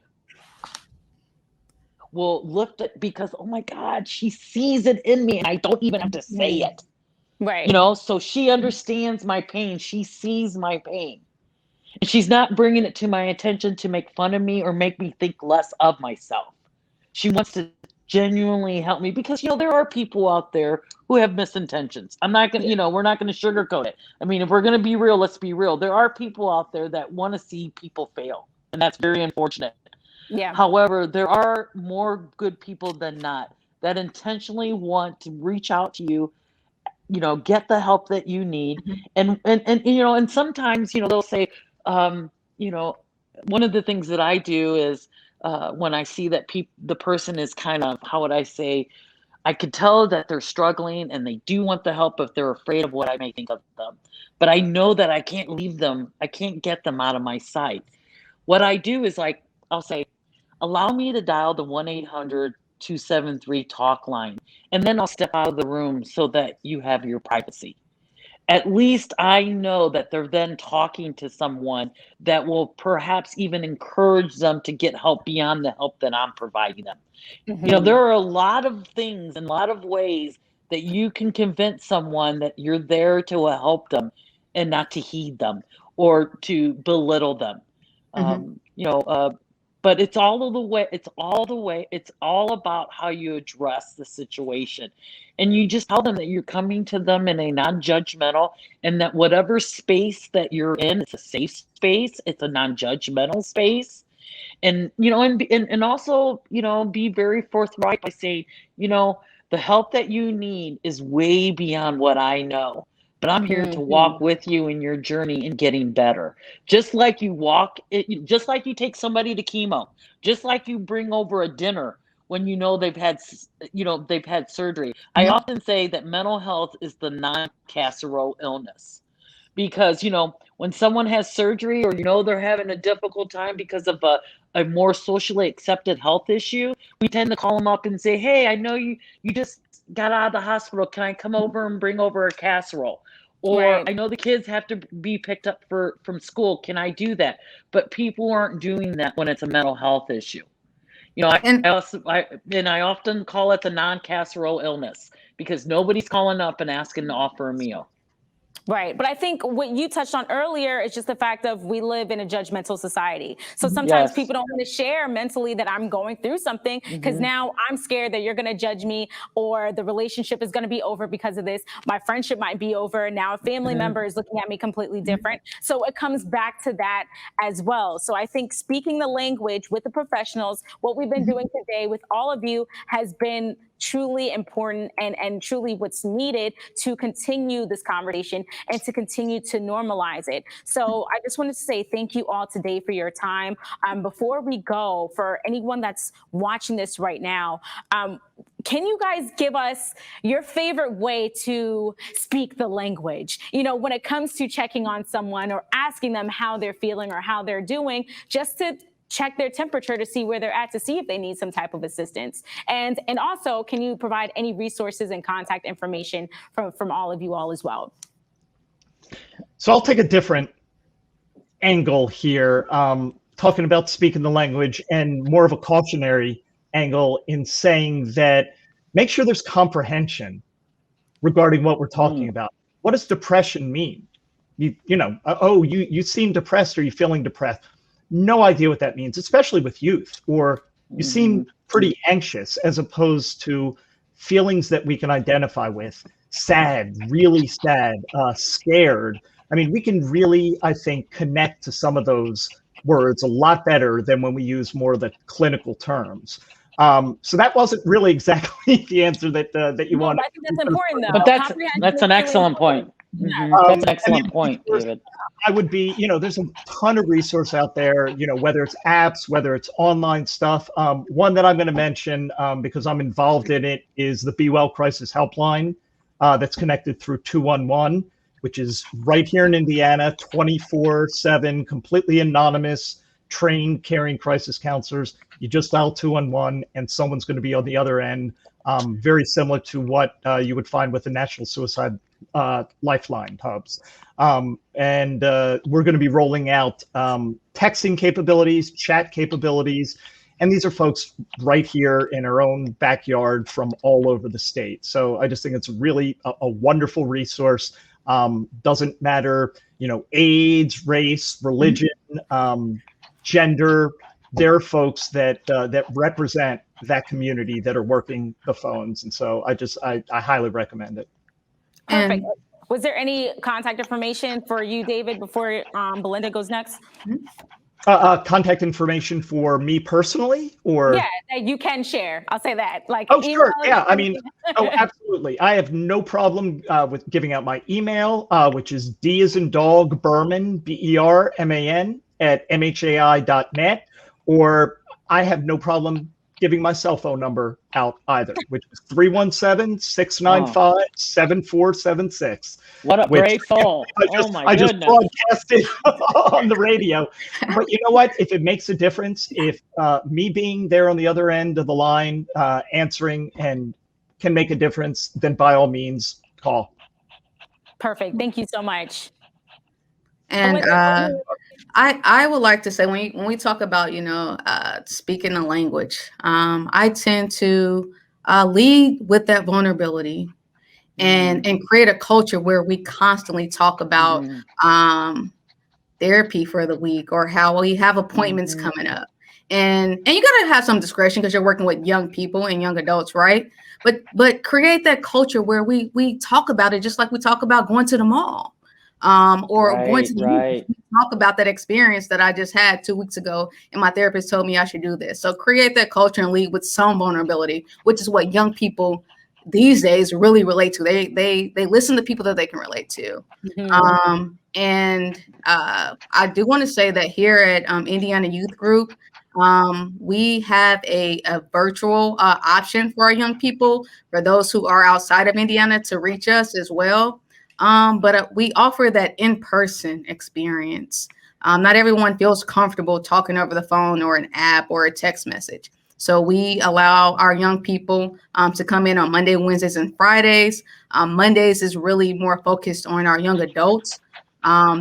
will lift it because, oh my God, she sees it in me and I don't even have to say it. Right. So she understands my pain. She sees my pain. And she's not bringing it to my attention to make fun of me or make me think less of myself. She wants to genuinely help me because, there are people out there who have misintentions. I'm not going to, we're not going to sugarcoat it. I mean, if we're going to be real, let's be real. There are people out there that want to see people fail. And that's very unfortunate. Yeah. However, there are more good people than not that intentionally want to reach out to you, get the help that you need. And sometimes, they'll say, one of the things that I do is when I see that the person is kind of, how would I say, I could tell that they're struggling and they do want the help if they're afraid of what I may think of them. But I know that I can't leave them. I can't get them out of my sight. What I do is I'll say, allow me to dial the 1-800-273-TALK line. And then I'll step out of the room so that you have your privacy. at least I know that they're then talking to someone that will perhaps even encourage them to get help beyond the help that I'm providing them. There are a lot of things and a lot of ways that you can convince someone that you're there to help them and not to heed them or to belittle them. But it's all about how you address the situation. And you just tell them that you're coming to them in a non-judgmental, and that whatever space that you're in, it's a safe space, it's a non-judgmental space. And and also, be very forthright by saying, the help that you need is way beyond what I know. But I'm here to walk with you in your journey in getting better. Just like you just like you take somebody to chemo, just like you bring over a dinner when they've had surgery. I often say that mental health is the non-casserole illness. Because, when someone has surgery or, they're having a difficult time because of a more socially accepted health issue, we tend to call them up and say, hey, I know you just got out of the hospital. Can I come over and bring over a casserole? Or Right. I know the kids have to be picked up from school. Can I do that? But people aren't doing that when it's a mental health issue. I often call it the non-casserole illness because nobody's calling up and asking to offer a meal. Right. But I think what you touched on earlier is just the fact of we live in a judgmental society. So sometimes Yes. people don't want to share mentally that I'm going through something because now I'm scared that you're going to judge me or the relationship is going to be over because of this. My friendship might be over. Now a family member is looking at me completely different. So it comes back to that as well. So I think speaking the language with the professionals, what we've been doing today with all of you has been truly important and truly what's needed to continue this conversation and to continue to normalize it. So I just wanted to say thank you all today for your time. Before we go, for anyone that's watching this right now, can you guys give us your favorite way to speak the language? When it comes to checking on someone or asking them how they're feeling or how they're doing, just to check their temperature to see where they're at, to see if they need some type of assistance. And also, can you provide any resources and contact information from all of you all as well? So I'll take a different angle here, talking about speaking the language and more of a cautionary angle in saying that make sure there's comprehension regarding what we're talking about. What does depression mean? You seem depressed, or you feeling depressed? No idea what that means, especially with youth, or you seem pretty anxious, as opposed to feelings that we can identify with. Sad, really sad, scared. I mean, we can really, I think, connect to some of those words a lot better than when we use more of the clinical terms. So that wasn't really exactly the answer that you wanted. I think that's important, though. But that's an excellent point. That's an excellent point, David. I would be, there's a ton of resource out there, whether it's apps, whether it's online stuff. One that I'm going to mention, because I'm involved in it, is the Be Well Crisis Helpline that's connected through 211, which is right here in Indiana, 24/7, completely anonymous, trained, caring crisis counselors. You just dial 211 and someone's going to be on the other end, very similar to what you would find with the National Suicide Lifeline hubs. And we're going to be rolling out texting capabilities, chat capabilities, and these are folks right here in our own backyard from all over the state. So I just think it's really a wonderful resource. Doesn't matter, age, race, religion, gender. There are folks that represent that community that are working the phones, and so I highly recommend it. Perfect. Was there any contact information for you, David, before Belinda goes next? Contact information for me personally, or yeah, that you can share. I'll say that. Sure. Yeah, I mean, absolutely. I have no problem with giving out my email, which is D as in dog, Berman, BERMAN @MHAI.net, or I have no problem giving my cell phone number out either, which is 317-695-7476. What a great phone. I just broadcasted on the radio. But you know what? If it makes a difference, if me being there on the other end of the line, answering and can make a difference, then by all means, call. Perfect. Thank you so much. And What- I would like to say when we talk about speaking the language, I tend to lead with that vulnerability and create a culture where we constantly talk about therapy for the week or how we have appointments coming up. And you got to have some discretion because you're working with young people and young adults, right? But create that culture where we talk about it just like we talk about going to the mall. Or going to the right. talk about that experience that I just had 2 weeks ago, and my therapist told me I should do this. So create that culture and lead with some vulnerability, which is what young people these days really relate to. They listen to people that they can relate to. And I do want to say that here at Indiana Youth Group, we have a virtual option for our young people, for those who are outside of Indiana, to reach us as well. But we offer that in-person experience. Not everyone feels comfortable talking over the phone or an app or a text message. So we allow our young people to come in on Monday, Wednesdays, and Fridays. Mondays is really more focused on our young adults.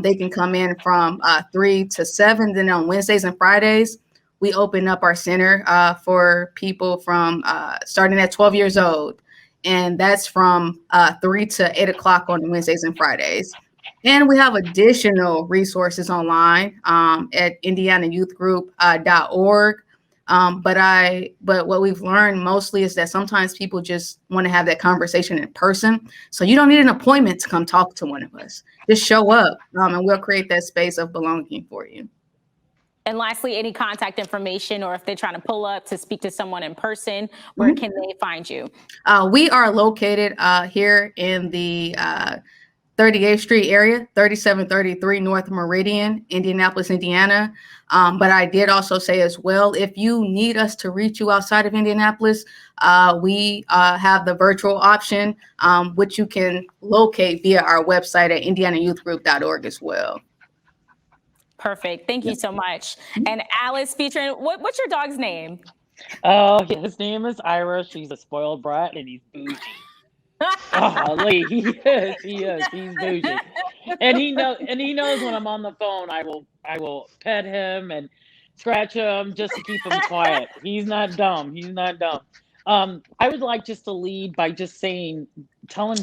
They can come in from 3 to 7. Then on Wednesdays and Fridays, we open up our center for people from starting at 12 years old. And that's from 3 to 8 o'clock on Wednesdays and Fridays. And we have additional resources online at indianayouthgroup.org. But what we've learned mostly is that sometimes people just want to have that conversation in person. So you don't need an appointment to come talk to one of us. Just show up and we'll create that space of belonging for you. And lastly, any contact information, or if they're trying to pull up to speak to someone in person, where can they find you? We are located here in the 38th Street area, 3733 North Meridian, Indianapolis, Indiana. But I did also say as well, if you need us to reach you outside of Indianapolis, we have the virtual option, which you can locate via our website at indianayouthgroup.org as well. Perfect. Thank you so much. And Alice, featuring, what's your dog's name? Oh, his name is Ira. She's a spoiled brat, and he's bougie. Golly, he is. He's bougie, and he knows when I'm on the phone, I will pet him and scratch him just to keep him quiet. He's not dumb. I would like just to lead by just telling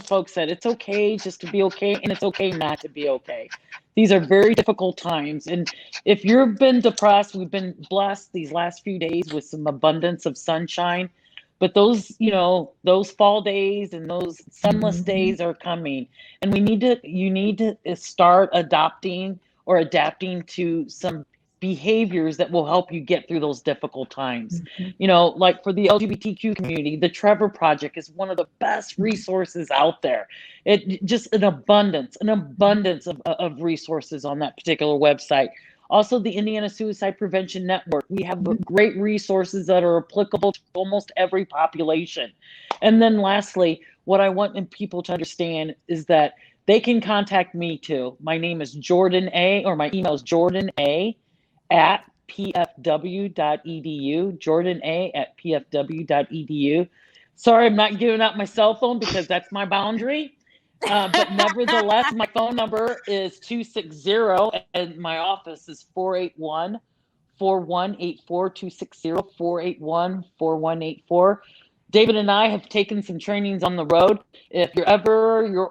folks that it's okay just to be okay, and it's okay not to be okay. These are very difficult times, and if you've been depressed, we've been blessed these last few days with some abundance of sunshine. But those fall days and those sunless days are coming, and you need to start adopting or adapting to some behaviors that will help you get through those difficult times. Like for the LGBTQ community, the Trevor Project is one of the best resources out there. It just an abundance of resources on that particular website. Also, the Indiana Suicide Prevention Network. We have great resources that are applicable to almost every population. And then lastly, what I want people to understand is that they can contact me too. My name is Jordan A, or my email is jordana@pfw.edu, jordana@pfw.edu. Sorry, I'm not giving out my cell phone because that's my boundary. But nevertheless, my phone number is 260, and my office is 481-4184, 260-481-4184. David and I have taken some trainings on the road. If your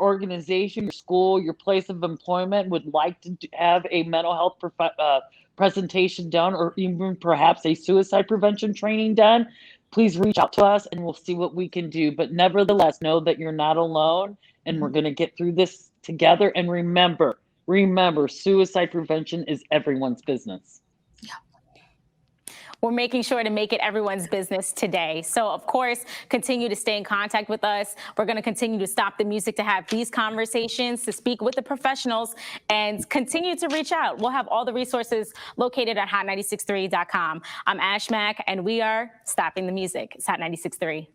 organization, your school, your place of employment would like to have a mental health presentation done, or even perhaps a suicide prevention training done, please reach out to us and we'll see what we can do. But nevertheless, know that you're not alone, and we're going to get through this together. And remember, suicide prevention is everyone's business. We're making sure to make it everyone's business today. So, of course, continue to stay in contact with us. We're going to continue to stop the music to have these conversations, to speak with the professionals, and continue to reach out. We'll have all the resources located at hot963.com. I'm Ash Mack, and we are stopping the music. It's Hot 96.3.